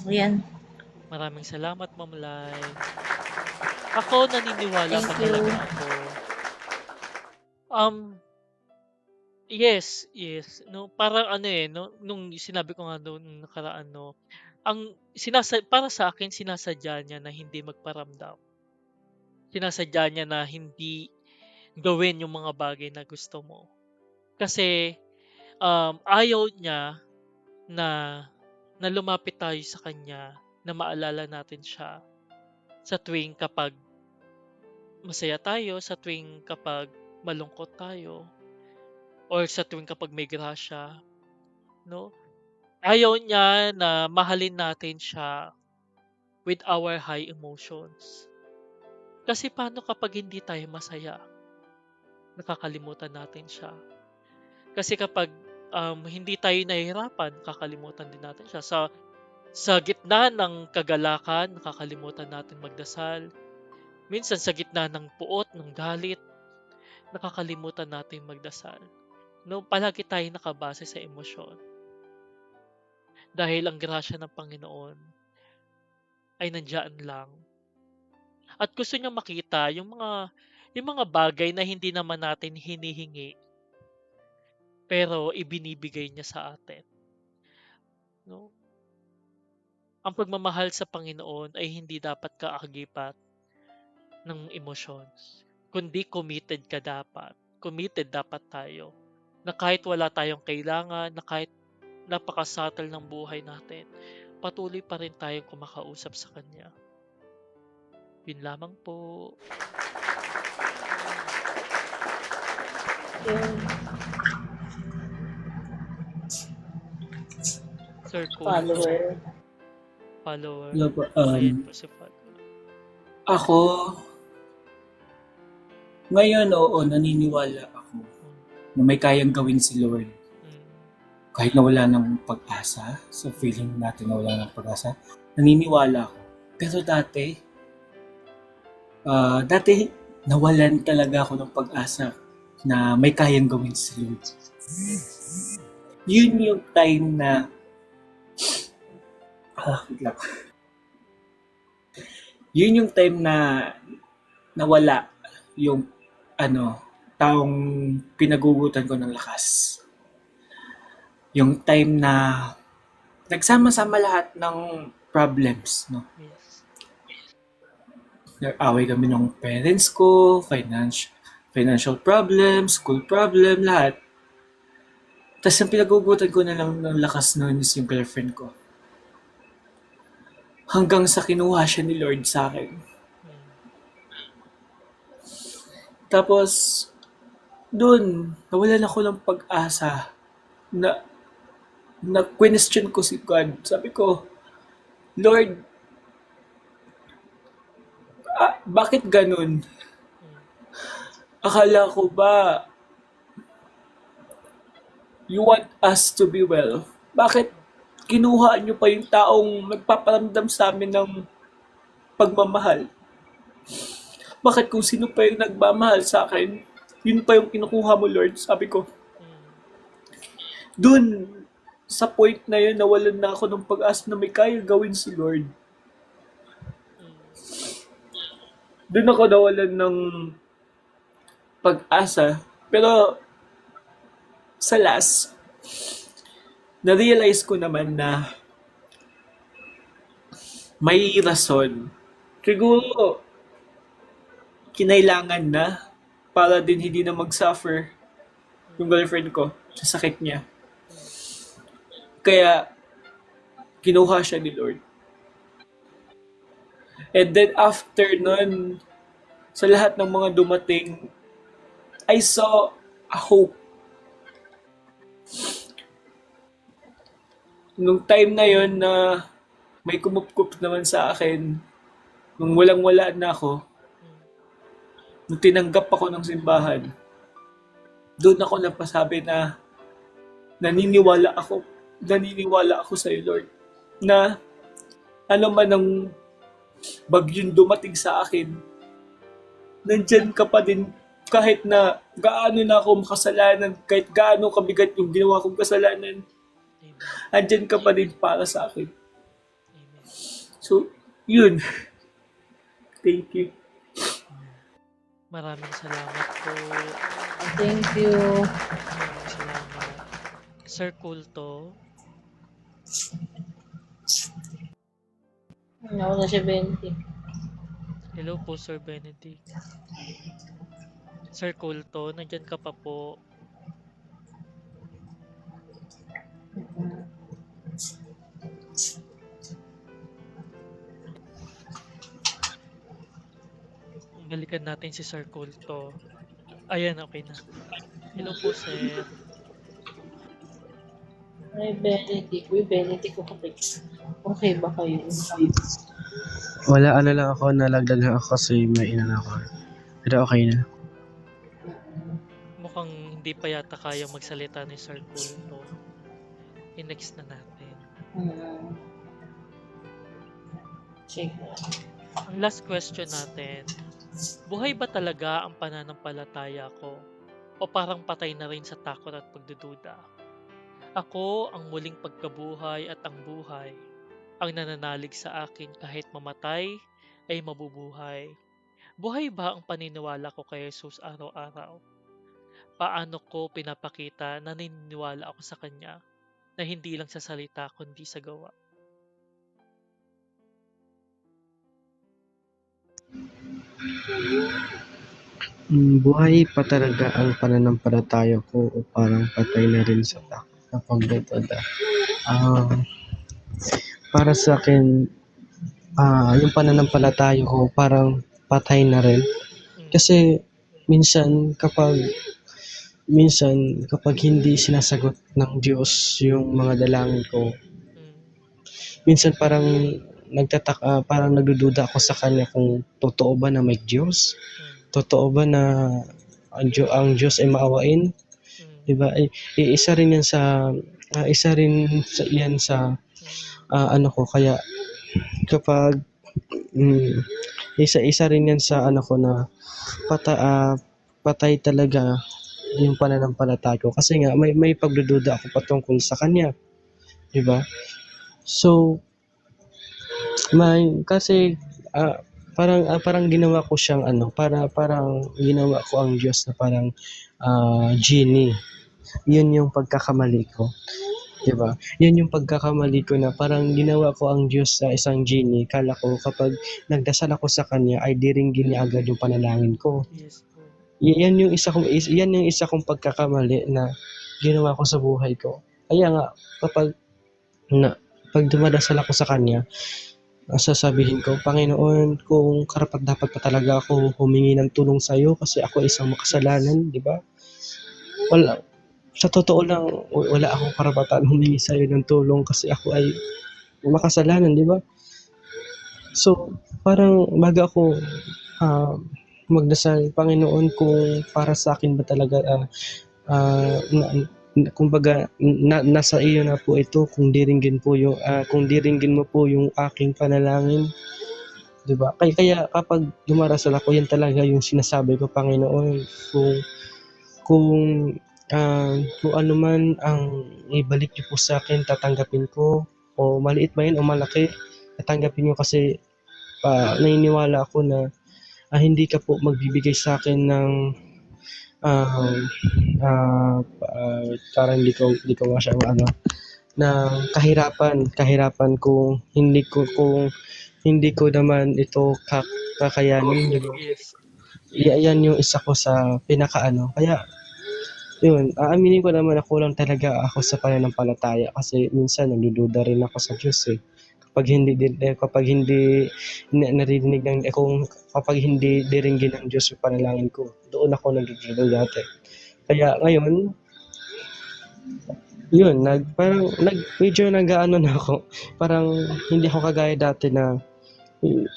Ayan. Maraming salamat, Ma'am Lai. Ako, naniniwala Thank pa you. talaga ako. Yes. No, parang nung sinabi ko nga nung nakaraan, no, para sa akin, sinasadya niya na hindi magparamdam. Sinasadya niya na hindi gawin yung mga bagay na gusto mo. Kasi ayaw niya na lumapit tayo sa kanya, na maalala natin siya sa tuwing kapag masaya tayo, sa tuwing kapag malungkot tayo, or sa tuwing kapag may grasya, no? Ayaw niya na mahalin natin siya with our high emotions. Kasi paano kapag hindi tayo masaya? Nakakalimutan natin siya. Kasi kapag hindi tayo nahihirapan, kakalimutan din natin siya. Sa gitna ng kagalakan, nakakalimutan natin magdasal. Minsan sa gitna ng puot, ng galit, nakakalimutan natin magdasal. No, palagi tayo nakabase sa emosyon. Dahil ang grasya ng Panginoon ay nandiyan lang. At gusto niya makita yung mga bagay na hindi naman natin hinihingi, pero ibinibigay niya sa atin. No? Ang pagmamahal sa Panginoon ay hindi dapat kaagibat ng emotions, kundi committed ka dapat. Committed dapat tayo. Na kahit wala tayong kailangan, na kahit napakasubtle ng buhay natin, patuloy pa rin tayong kumakausap sa Kanya. Yun lamang po. Sir Kuno. Follower. Hello po. Ayan po si follower. Ako, ngayon, oo, naniniwala ako na may kayang gawin si Lord. Kahit na wala ng pag-asa, so feeling natin na wala ng pag-asa, naniniwala ako. Pero dati nawalan talaga ako ng pag-asa na may kayang gawin si Lord. Yun yung time na Yun yung time na nawala yung taong pinagugutan ko ng lakas. Yung time na nagsama-sama lahat ng problems, no? Yes. Nag-away kami ng parents ko, financial problem, school problem, lahat. Tapos ang pinagugutan ko na lang ng lakas noon is yung girlfriend ko. Hanggang sa kinuha siya ni Lord sa akin. Mm. Tapos, doon, nawalan ako ng pag-asa na question ko si God. Sabi ko, Lord, bakit ganun? Mm. Akala ko ba you want us to be well? Bakit kinuha niyo pa yung taong nagpaparamdam sa amin ng pagmamahal? Bakit kung sino pa yung nagmamahal sa akin, yun pa yung kinukuha mo, Lord? Sabi ko. Mm. Dun, sa point na yun, nawalan na ako ng pag-asa na may kaya gawin si Lord. Mm. Dun ako nawalan ng pag-asa. Pero, sa last, na-realize ko naman na may rason. Siguro, kinailangan na para din hindi na mag-suffer yung girlfriend ko sa sakit niya. Kaya, kinuha siya ni Lord. And then after nun, sa lahat ng mga dumating, I saw a hope. Nung time na yon na may kumupkup naman sa akin, nung walang-wala na ako, nung tinanggap ako ng simbahan, doon ako napasabi na naniniwala ako sa iyo, Lord, na ano man ang bagyong dumating sa akin, nandyan ka pa din kahit na gaano na ako makasalanan, kahit gaano kabigat yung ginawa kong kasalanan, Amen. andyan ka pa din para sa akin. Amen. So, yun. Thank you. Maraming salamat po. Thank you. Maraming salamat. Sir Kulto, Nawala siya 20. hello po Sir Benedict. Sir Kulto, nandyan ka pa po. Balikan natin si Sir Kulto. Ayan, okay na. Hello po, Sir. Ay, Benedict. Uy, Benedict ko kapit. Okay ba kayo? Wala, ano lang ako, nalagdag lang ako kasi may ina na ako. Pero okay na. Mukhang hindi pa yata kaya magsalita ni Sir Kulto. I-next na natin. Sige. Ang last question natin, buhay ba talaga ang pananampalataya ko? O parang patay na rin sa takot at pagdududa? Ako ang muling pagkabuhay at ang buhay, ang nananalig sa akin kahit mamatay ay mabubuhay. Buhay ba ang paniniwala ko kay Jesus araw-araw? Paano ko pinapakita na naniniwala ako sa Kanya na hindi lang sa salita kundi sa gawa? Buhay pa talaga ang pananampalataya ko o parang patay na rin sa takot na pagdududa. Para sa akin, yung pananampalataya ko parang patay na rin. Mm. Kasi minsan kapag hindi sinasagot ng Diyos yung mga dalangin ko, Mm. minsan parang parang nagdududa ako sa Kanya kung totoo ba na may Diyos? Mm. Totoo ba na ang Diyos ay maawain? Mm. Diba? Isa rin yan sa ano ko, kaya kapag isa rin yan sa ano ko na patay talaga yung pananampalataya ko kasi nga may pagdududa ako patungkol sa Kanya, di ba? So kasi parang ginawa ko siyang ano, parang ginawa ko ang Diyos na parang genie. Yun yung pagkakamali ko. 'Di ba? Yun yung pagkakamali ko na parang ginawa ko ang Diyos sa isang genie. Kala ko kapag nagdasal ako sa kanya ay diringgin niya agad yung panalangin ko. Yes po. Yan yung isa kong pagkakamali na ginawa ko sa buhay ko. Kaya nga pag dumadasal ako sa kanya, sasabihin ko, Panginoon, kung karapat dapat pa talaga ako humingi ng tulong sa iyo kasi ako ay isang makasalanan, 'di ba? Wala sa totoo lang, wala akong karapatan humingi sa iyo ng tulong kasi ako ay makasalanan, 'di ba? So, parang bago ako magdasal, Panginoon, kung para sa akin ba talaga kumbaga nasa iyo na po ito kung diringgin mo po yung aking panalangin, 'di ba? Kaya kapag dumarasal ako, yan talaga yung sinasabi ko, Panginoon, kung kung ano man ang ibalik niyo po sa akin, tatanggapin ko, o maliit man yan o malaki, tatanggapin niyo kasi naniniwala ako na hindi ka po magbibigay sa akin ng parang hindi ko masyadong ano, ng kahirapan kung hindi ko naman ito kakayanin, di ba? Yes. Yan yung isa ko sa pinakaano. Kaya yun, aaminin ko naman na kulang talaga ako sa pananampalataya kasi minsan nagdududa rin ako sa Diyos eh. Kapag hindi naririnig kapag hindi diringgin ng Diyos yung panalangin ko, doon ako nagdududa dati. Kaya ngayon, yun, medyo nag-aano na ako. Parang hindi ako kagaya dati na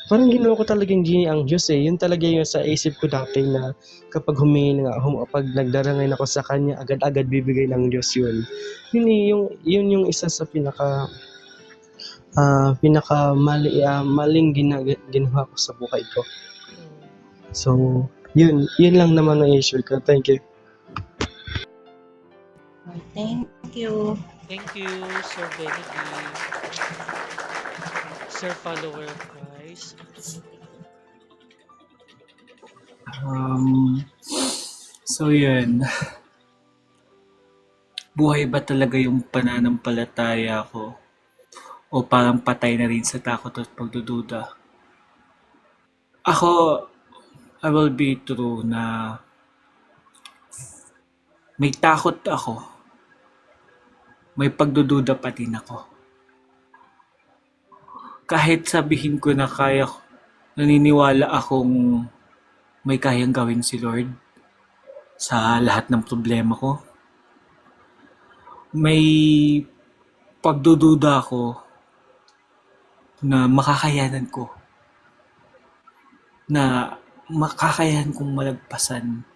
parang ginawa ko talagang genie ang Diyos eh. Yun talaga yung sa isip ko dati na kapag pag nagdarangay ako sa Kanya, agad-agad bibigay ng Diyos yun. Yun yung isa sa maling ginawa ko sa buhay ko. So, yun lang naman ang issue ko. Thank you. Thank you. Thank you, Sir Benedict. Sir Follower of Christ. So yun. Buhay ba talaga yung pananampalataya ko? O parang patay na rin sa takot at pagdududa? Ako, I will be true na may takot ako. May pagdududa pa din ako. Kahit sabihin ko na naniniwala akong may kayang gawin si Lord sa lahat ng problema ko. May pagdududa ako na makakayanan kong malagpasan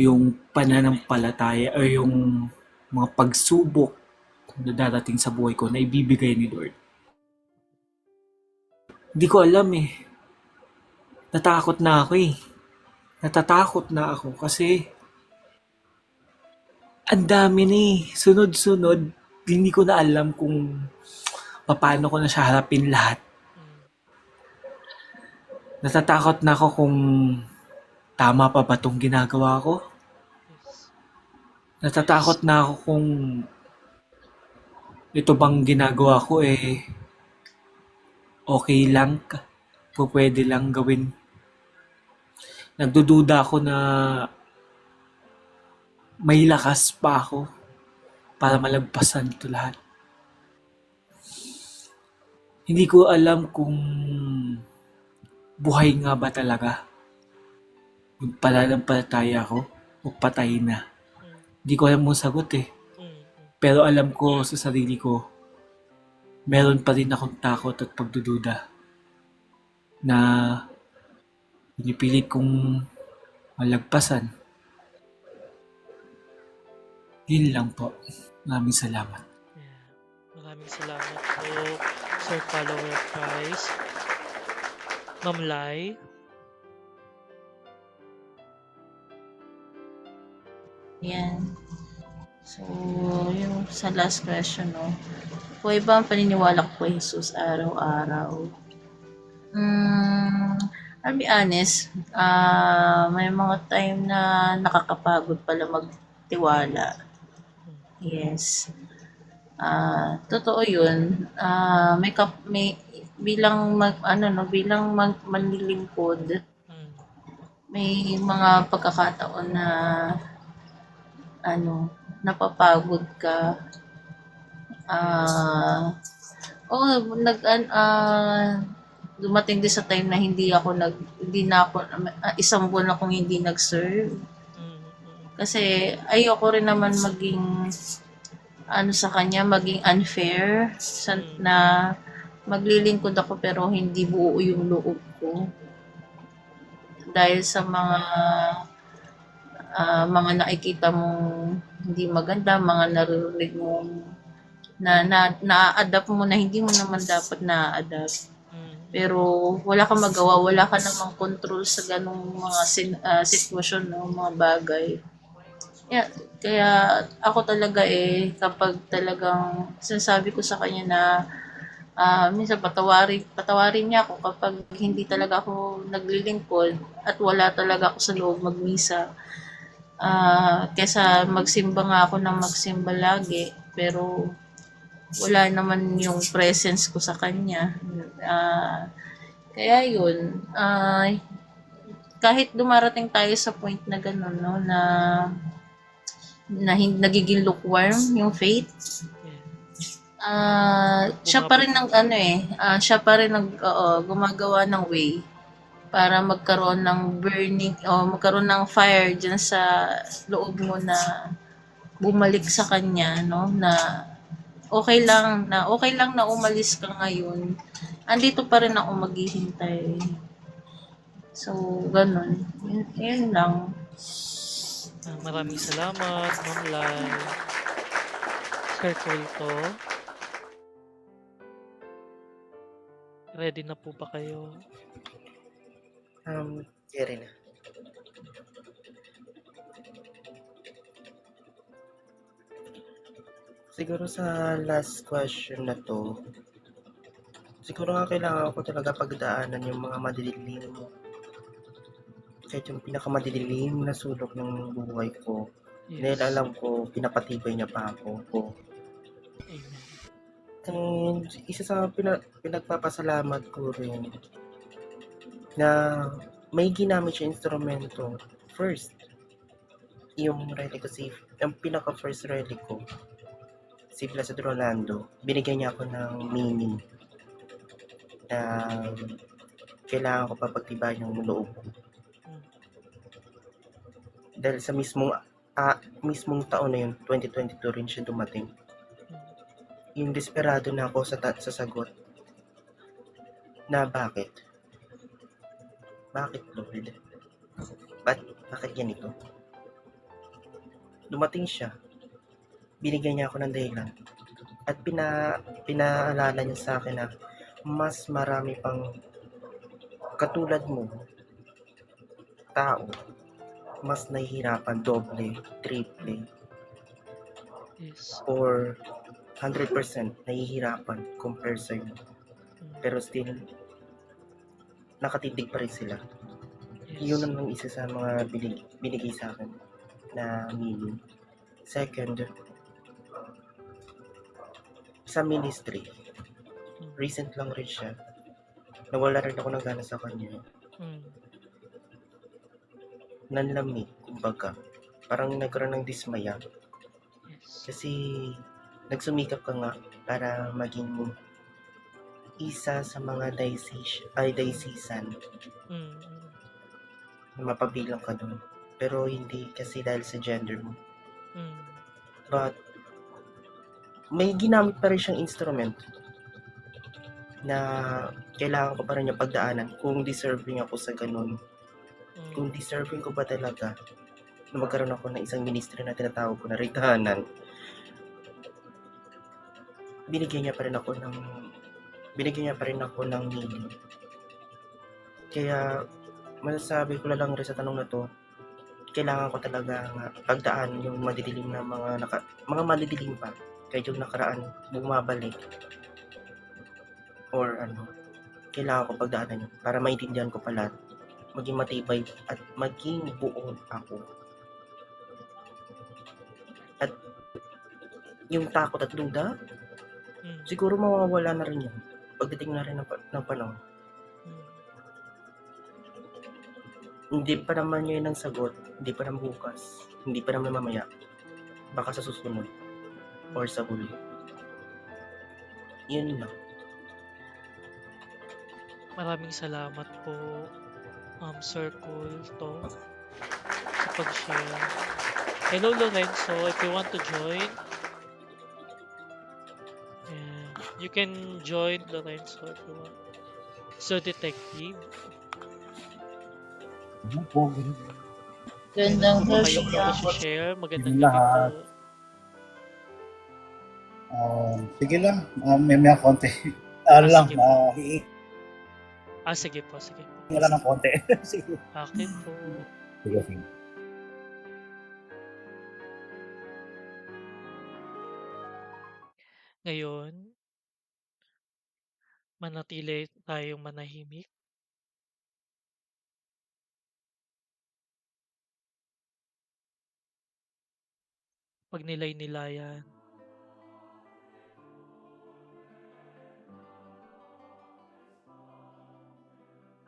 yung pananampalataya o yung mga pagsubok na darating sa buhay ko na ibibigay ni Lord. Hindi ko alam eh. Natatakot na ako kasi ang dami sunod-sunod. Hindi ko na alam kung paano ko na siya harapin lahat. Natatakot na ako kung tama pa ba itong ginagawa ko. Natatakot na ako kung ito bang ginagawa ko okay lang, pwede lang gawin. Nagdududa ako na may lakas pa ako para malagpasan ito lahat. Hindi ko alam kung buhay nga ba talaga yung pananampalataya ko o patay na. Hindi ko alam mong sagot eh. Pero alam ko sa sarili ko, meron pa rin akong takot at pagdududa na pinipilit kong malagpasan. Yun lang po. Maraming salamat. Yeah. Maraming salamat po, Sir Follower of Christ. Ma'am Lai. Yan. So, yung sa last question, no? Buhay ba ang paniniwala ko kay Jesus araw-araw? I'll be honest, may mga time na nakakapagod pala magtiwala. Yes. Totoo 'yun. May bilang manlilingkod, Mm. may mga pagkakataon na napapagod ka. Ah, Oo, dumating din sa time na hindi na ako, isang buwan akong hindi nag-serve. Mm. Mm. Kasi ayoko rin naman maging, sa kanya, maging unfair na maglilingkod ako pero hindi buo yung loob ko. Dahil sa mga nakikita mong hindi maganda, mga naririnig mong na-adapt mo na hindi mo naman dapat na-adapt. Mm. Pero wala kang magawa, wala ka namang control sa ganung mga sitwasyon, no, mga bagay. Kaya ako talaga kapag talagang sinasabi ko sa kanya na minsan patawarin niya ako kapag hindi talaga ako naglilingkod at wala talaga ako sa loob magmisa. Kesa magsimba nga ako ng magsimba lagi, pero wala naman yung presence ko sa kanya. Kaya yun, kahit dumarating tayo sa point na gano'n, no, na nagiging lukewarm yung faith, siya pa rin siya pa rin gumagawa ng way para magkaroon ng burning o magkaroon ng fire dyan sa loob mo na bumalik sa kanya, no, na okay lang na umalis ka ngayon. Andito pa rin ako maghihintay. So, ganun. Yun lang. Maraming salamat, Ma'am Lai. Sir Kulto, ready na po ba kayo? Jerry na. Siguro sa last question na to, siguro nga kailangan ko talaga pagdaanan yung mga madidilim. Kahit yung pinakamadidilim na sulok ng buhay ko. Dahil alam ko, pinapatibay niya pa ako. Amen. And isa sa pinagpapasalamat ko rin na may ginamit siya instrumento. First, yung rally ko, yung pinaka-first rally ko, si Plaza Rolando, binigyan niya ako ng meaning na kailangan ko papagtibayan yung loob ko. Dahil sa mismong taon na yun, 2022 rin siya dumating. Yung desperado na ako sa sagot na bakit? Bakit, Lord? Bakit ganito? Dumating siya, binigyan niya ako ng dahilan at pinaalala niya sa akin na mas marami pang katulad mo tao, mas nahihirapan doble, triple, or 100% nahihirapan compare sa'yo. Pero still, nakatitig pa rin sila. Yun ang isa sa mga binigay sa akin na meaning. Second, sa ministry, recent lang rin siya. Nawala rin ako ng gana sa kanya. Nanlamig, kumbaga. Parang nagkaroon ng dismaya. Kasi nagsumikap ka nga para maging isa sa mga diocesan na mapabilang ka doon. Pero hindi kasi dahil sa gender mo. But may ginamit pa rin siyang instrument na kailangan ko pa rin yung pagdaanan kung deserving ako sa ganun. Kung deserving ko ba talaga na magkaroon ako ng isang ministry na tinatawag ko na ritahanan. Binigyan niya pa rin ako ng meaning. Kaya masasabi ko lang rin sa tanong na to, kailangan ko talaga pagdaan yung madidilim na mga madidilim pa kahit yung nakaraan bumabalik or kailangan ko pagdaanan yun para maintindihan ko pa lahat maging matibay at maging buo ako. At yung takot at duda, Mm. siguro mawawala na rin yan. Pagdating na rin ng panahon. Mm. Hindi pa naman yun ang sagot, hindi pa naman bukas, hindi pa naman mamaya. Baka sa susunod or sa huli. Yun lang. Maraming salamat po, Sir Kulto, sa pag-share. Hello, Lorenzo. If you want to join, you can join Lorenzo if you want. So, Detective, Ano po, ganun. Gandang kung gabi kayo po ka. share, magandang Yung gabi po. lahat. Sige lang, may konti. Ano lang, Sige po. hihingi Sige po, sige po. lang ng konti. Sige. Akin po. Sige, sige. Ngayon, manatili tayong manahimik. Pagnilay-nilayan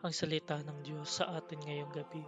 ang salita ng Diyos sa atin ngayong gabi.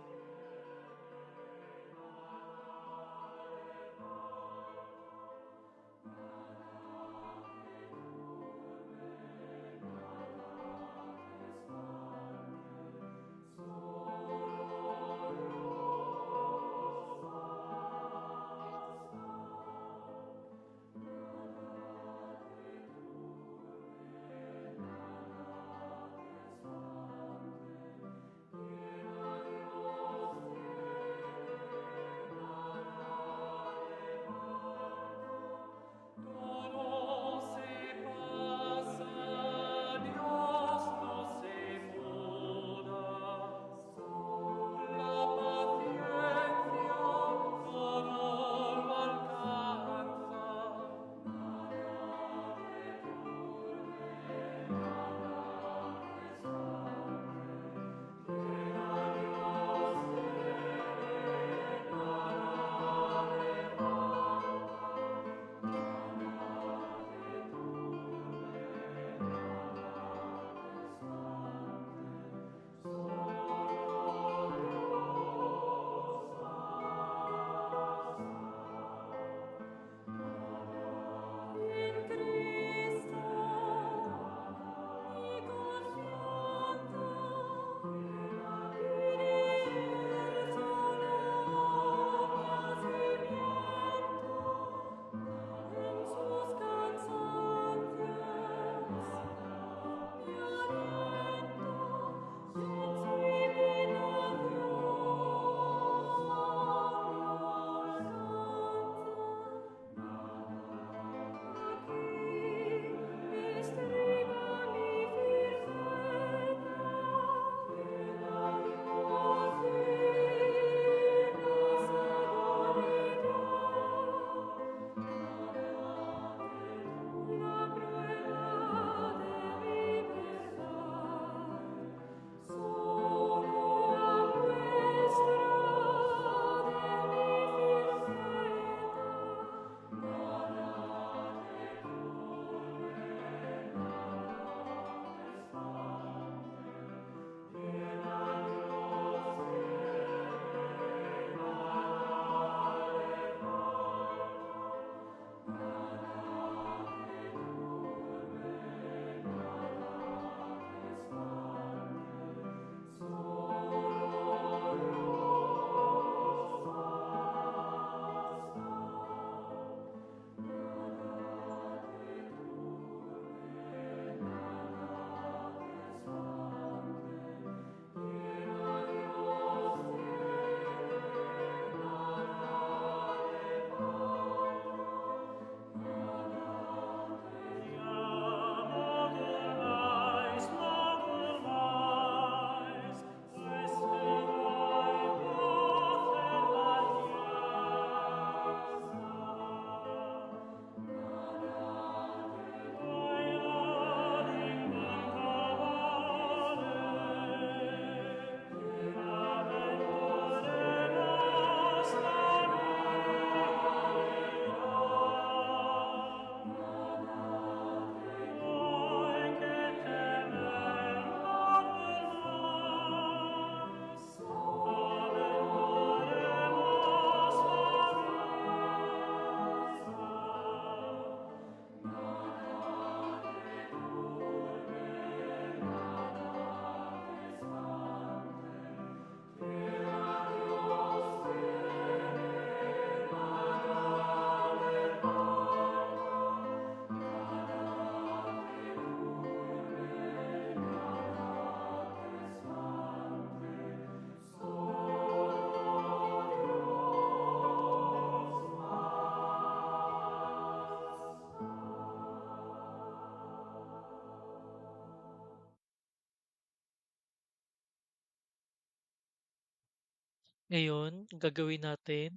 Ngayon, ang gagawin natin,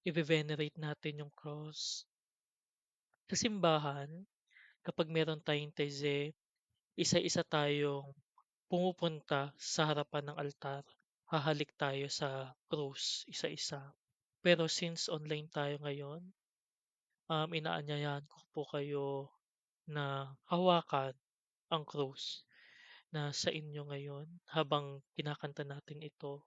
i-venerate natin yung cross. Sa simbahan, kapag meron tayong teze, isa-isa tayong pumupunta sa harapan ng altar. Hahalik tayo sa cross, isa-isa. Pero since online tayo ngayon, inaanyayahan ko po kayo na hawakan ang cross na sa inyo ngayon habang kinakanta natin ito.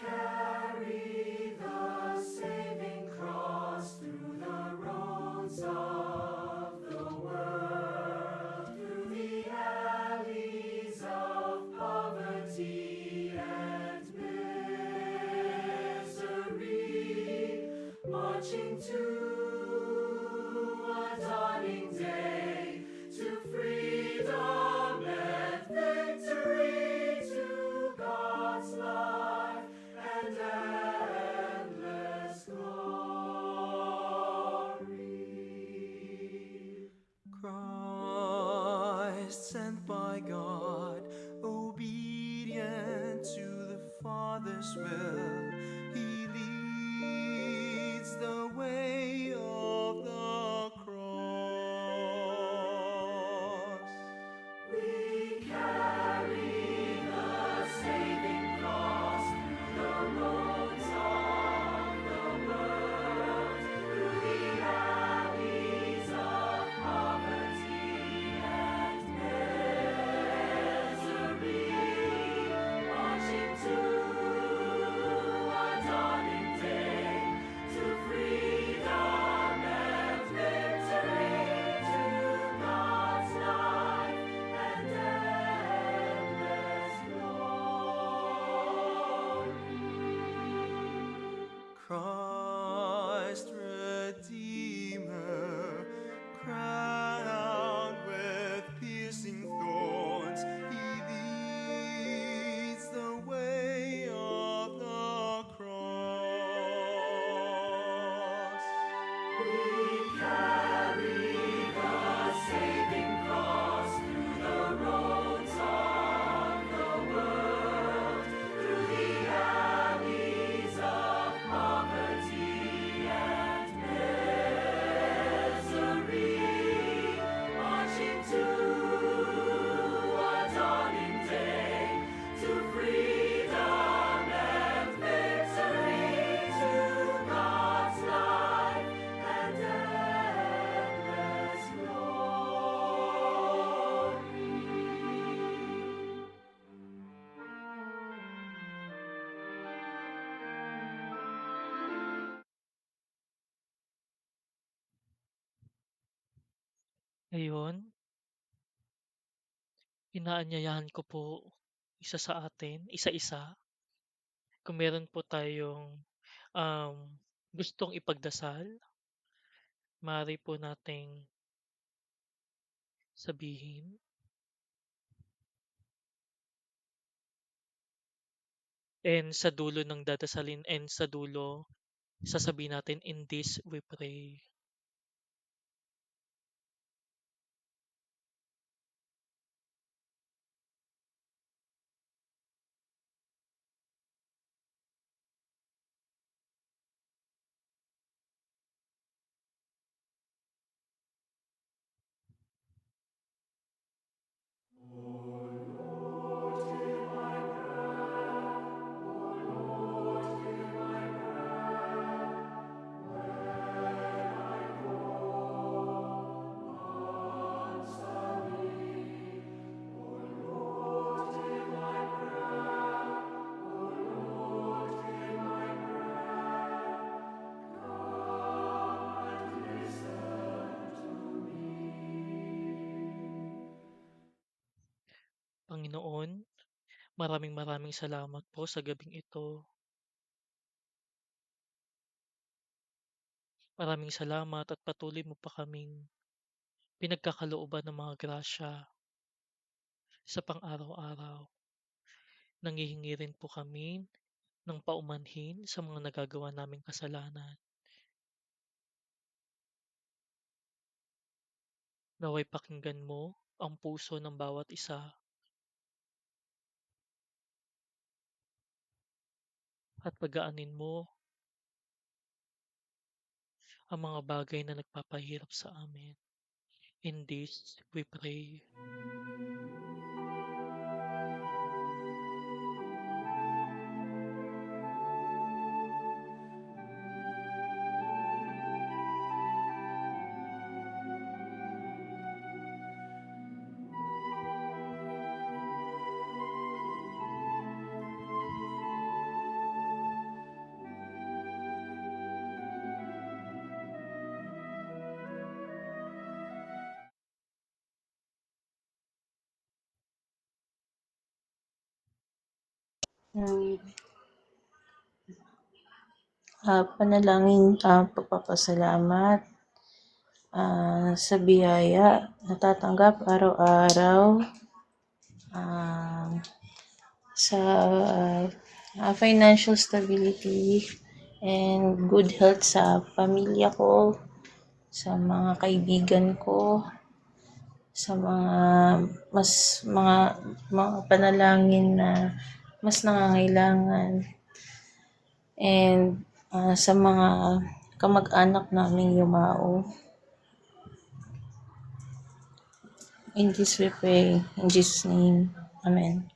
Carry the saving cross through the roads of the world, through the alleys of poverty and misery, marching to a dawning day, to freedom and victory, to God's life and endless glory. Christ sent by God, obedient to the Father's will, he leads the way of the cross. We carry the saving cross through the roads of the world, through the alleys of poverty and misery, marching to a dawning day, to freedom and victory, to God's life and endless glory. Christ Redeemer, crowned with piercing thorns, he leads the way of the cross. We carry the saving cross through the roads of the world, through the alleys of poverty and misery, marching to a dawning day, to freedom and victory, to God's life and endless Ngayon, inaanyayahan ko po isa sa atin, isa-isa. Kung meron po tayong um, gustong ipagdasal, maaari po nating sabihin. And sa dulo ng dadasalin and sa dulo, sasabihin natin, in this we pray. Panginoon, Maraming salamat po sa gabing ito. Maraming salamat at patuloy mo pa kaming pinagkakalooban ng mga grasya sa pang-araw-araw. Nanghihingi rin po kami ng paumanhin sa mga nagagawa naming kasalanan. Naway pakinggan mo ang puso ng bawat isa at pagaanin mo ang mga bagay na nagpapahirap sa amin. In this, we pray. Um, Panalangin, pagpapasalamat sa biyaya natatanggap araw-araw, ah, sa financial stability and good health sa pamilya ko, sa mga kaibigan ko, sa mga panalangin na mas nangangailangan, and sa mga kamag-anak naming yumao. In this we pray, in Jesus' name, Amen.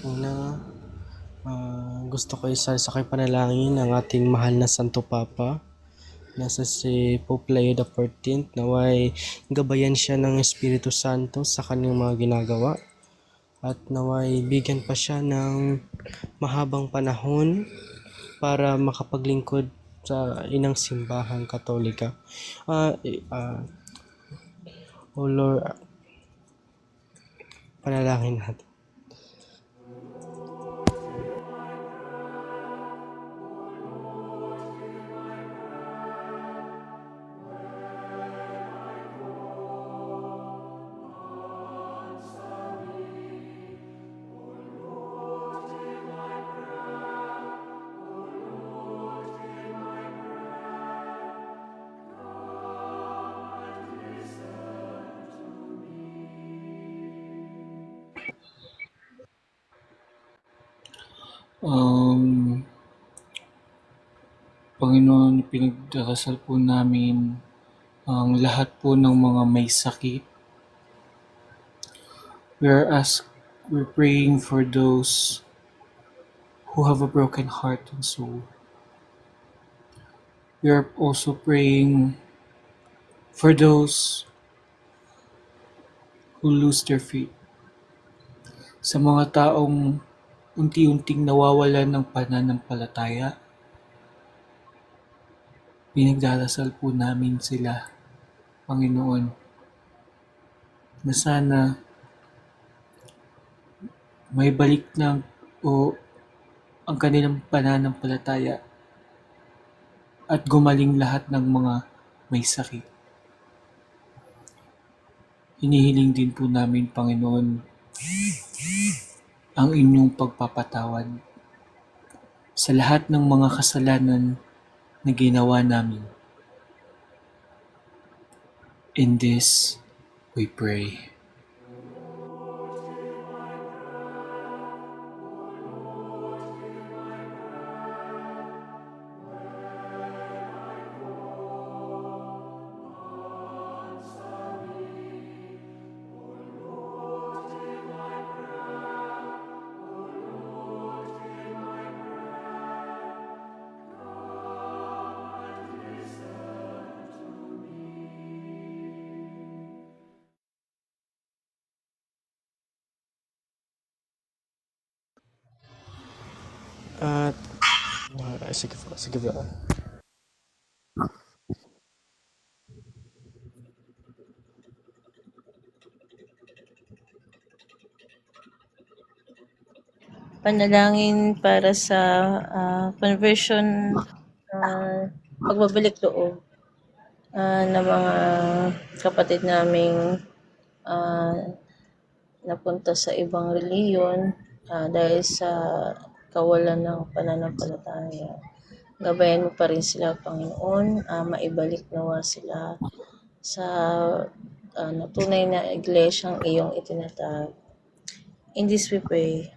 Una, gusto ko isa sa kay panalangin ang ating mahal na Santo Papa. Nasa si Pope Leo XIV, naway gabayan siya ng Espiritu Santo sa kanyang mga ginagawa at naway bigyan pa siya ng mahabang panahon para makapaglingkod sa inang simbahang Katolika. O Lord, panalangin natin. Panginoon, pinagdarasal po namin ang lahat po ng mga may sakit. We're praying for those who have a broken heart and soul. We are also praying for those who lose their faith. Sa mga taong unti-unting nawawalan ng pananampalataya, pinagdarasal po namin sila, Panginoon, na sana may balik ng o ang kanilang pananampalataya at gumaling lahat ng mga may sakit. Hinihiling din po namin, Panginoon, ang inyong pagpapatawad sa lahat ng mga kasalanan na ginawa namin. In this, we pray. At sige po. Panalangin para sa conversion, pagbabalik loob ng mga kapatid naming ah, napunta sa ibang reliyon dahil sa kawalan ng pananampalataya. Gabayan mo pa rin sila, Panginoon, maibalik nawa sila sa tunay na iglesyang iyong itinatag. In this we pray.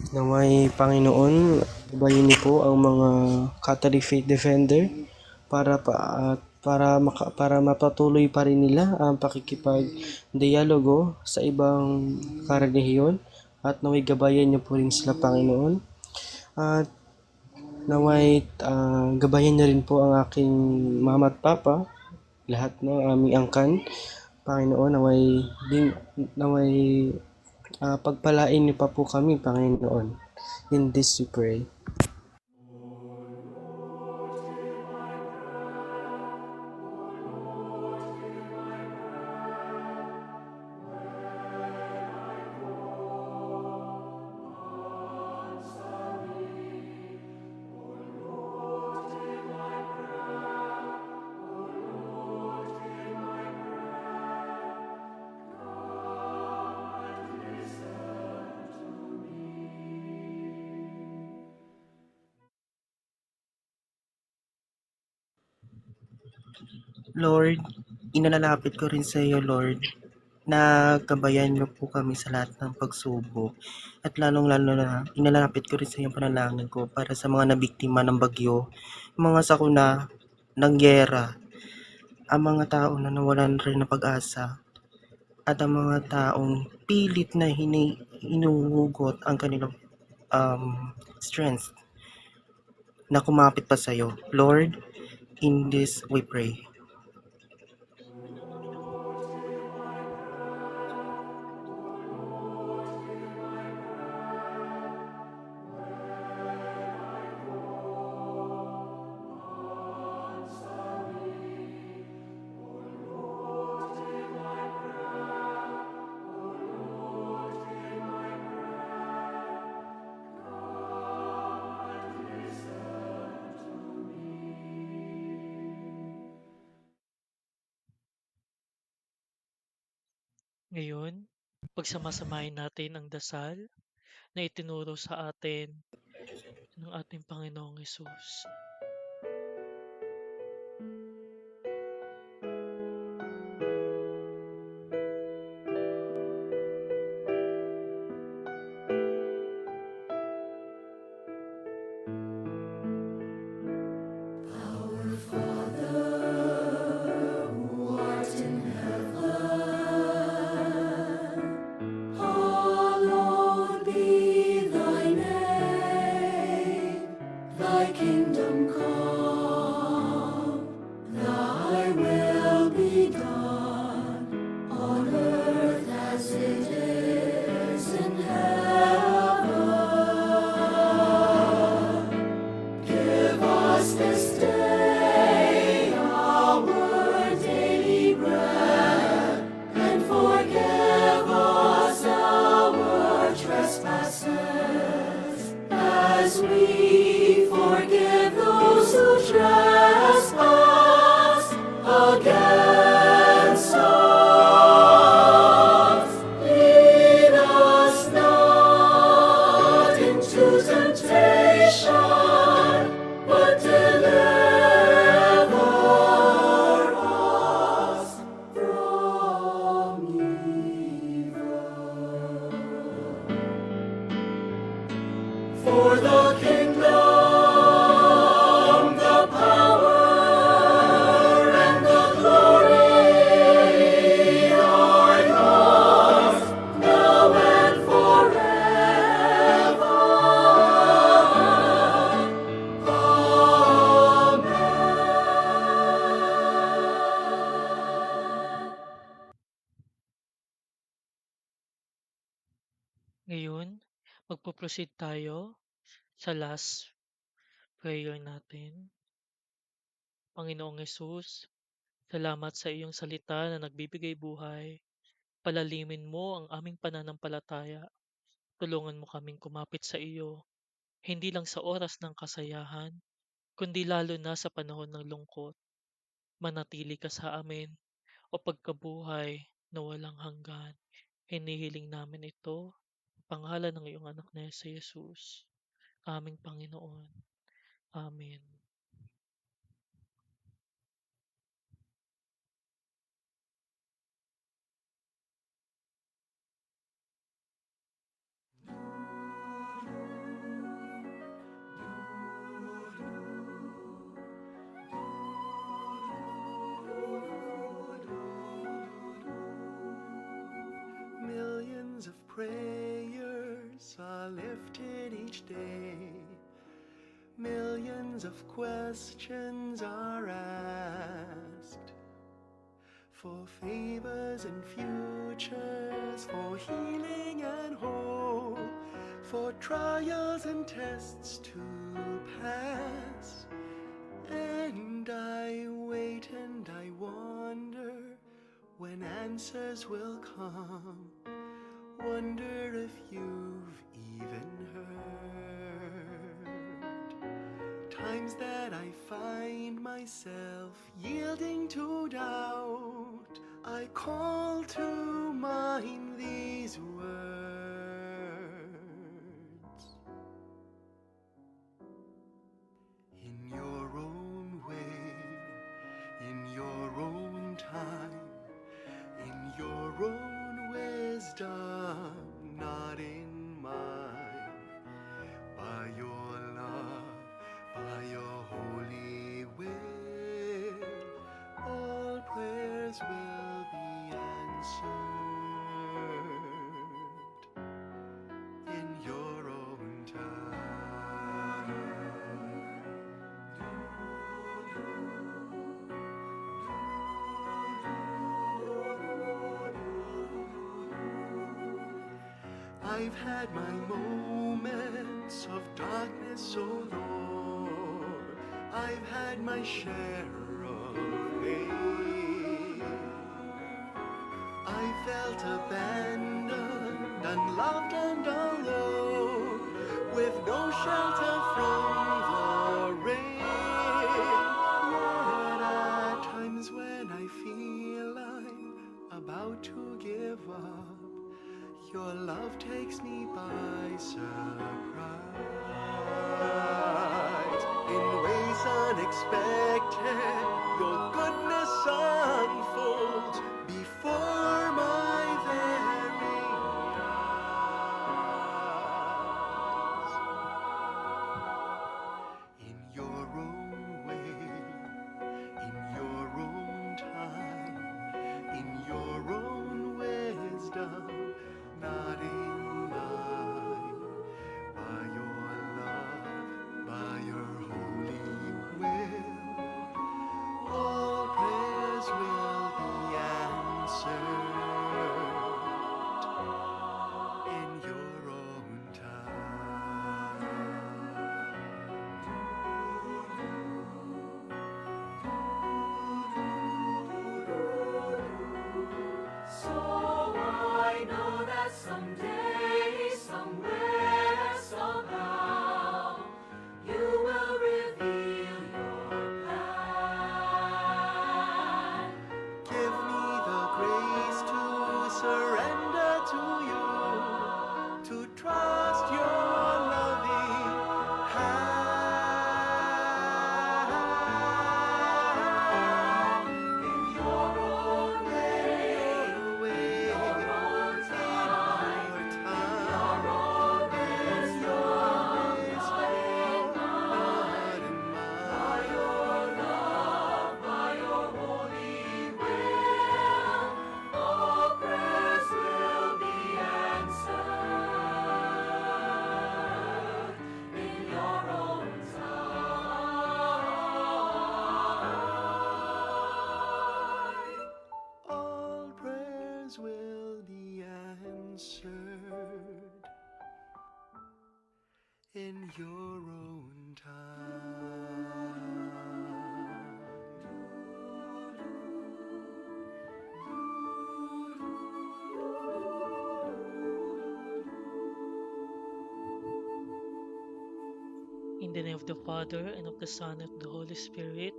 Naway Panginoon, gabayan niyo po ang mga Catholic Faith Defender para mapatuloy pa rin nila ang pakikipag-dialogo sa ibang karelihiyon at naway gabayan niyo po rin sila, Panginoon. At naway gabayan niyo rin po ang aking mama at papa, lahat ng aming angkan, Panginoon. Naway pagpalain niyo pa po kami, Panginoon. In this we pray. Lord, inalalapit ko rin sa iyo, Lord, na gabayan niyo po kami sa lahat ng pagsubok. At lalong-lalo na, inalalapit ko rin sa iyo ang panalangin ko para sa mga nabiktima ng bagyo, mga sakuna ng gyera, ang mga tao na nawalan rin ng pag-asa, at ang mga taong pilit na hinuhugot ang kanilang strength na kumapit pa sa iyo. Lord, in this we pray. Ngayon, pagsamasamahin natin ang dasal na itinuro sa atin ng ating Panginoong Hesus. Hallowed be thy name, thy kingdom come, thy will be done on earth as it is in heaven. Give us this day our daily bread, and forgive us our trespasses, as we forgive those who trespass against us. Lead us not into temptation, but deliver us from evil. For Proceed tayo sa last prayer natin. Panginoong Yesus, salamat sa iyong salita na nagbibigay buhay. Palalimin mo ang aming pananampalataya. Tulungan mo kaming kumapit sa iyo, hindi lang sa oras ng kasayahan, kundi lalo na sa panahon ng lungkot. Manatili ka sa amin o pagkabuhay na walang hanggan. Hinihiling namin ito, pangalan ng iyong anak na si Jesus, aming Panginoon. Amen. Millions of prayers are lifted each day. Millions of questions are asked for favors and futures, for healing and hope, for trials and tests to pass. And I wait and I wonder when answers will come. Wonder if you've even heard times that I find myself yielding to doubt. I call to mind these words. In your own way, in your own time, in your own wisdom, not in mine. By your love, by your holy will, all prayers will be answered in your own time. I've had my moments of darkness, oh Lord. I've had my share of pain. I felt abandoned, unloved and alone, with no shelter from the rain. Yet at times when I feel I'm about to give up, your love takes me by surprise. In ways unexpected, your goodness unfolds before my very eyes. In your own way, in your own time, in your own wisdom, not in mine. By your love, by your holy will, all prayers will be answered in your own time. So I know that someday, somewhere, somehow, you will reveal your plan. Give me the grace to surrender to you, to trust your loving hand. In your own way, Your way, your own time, your your time, own wisdom, not in by mine. your love, by your holy will, all prayers will be answered in your own time. All prayers will be answered your own time. In the name of the Father, and of the Son, and of the Holy Spirit.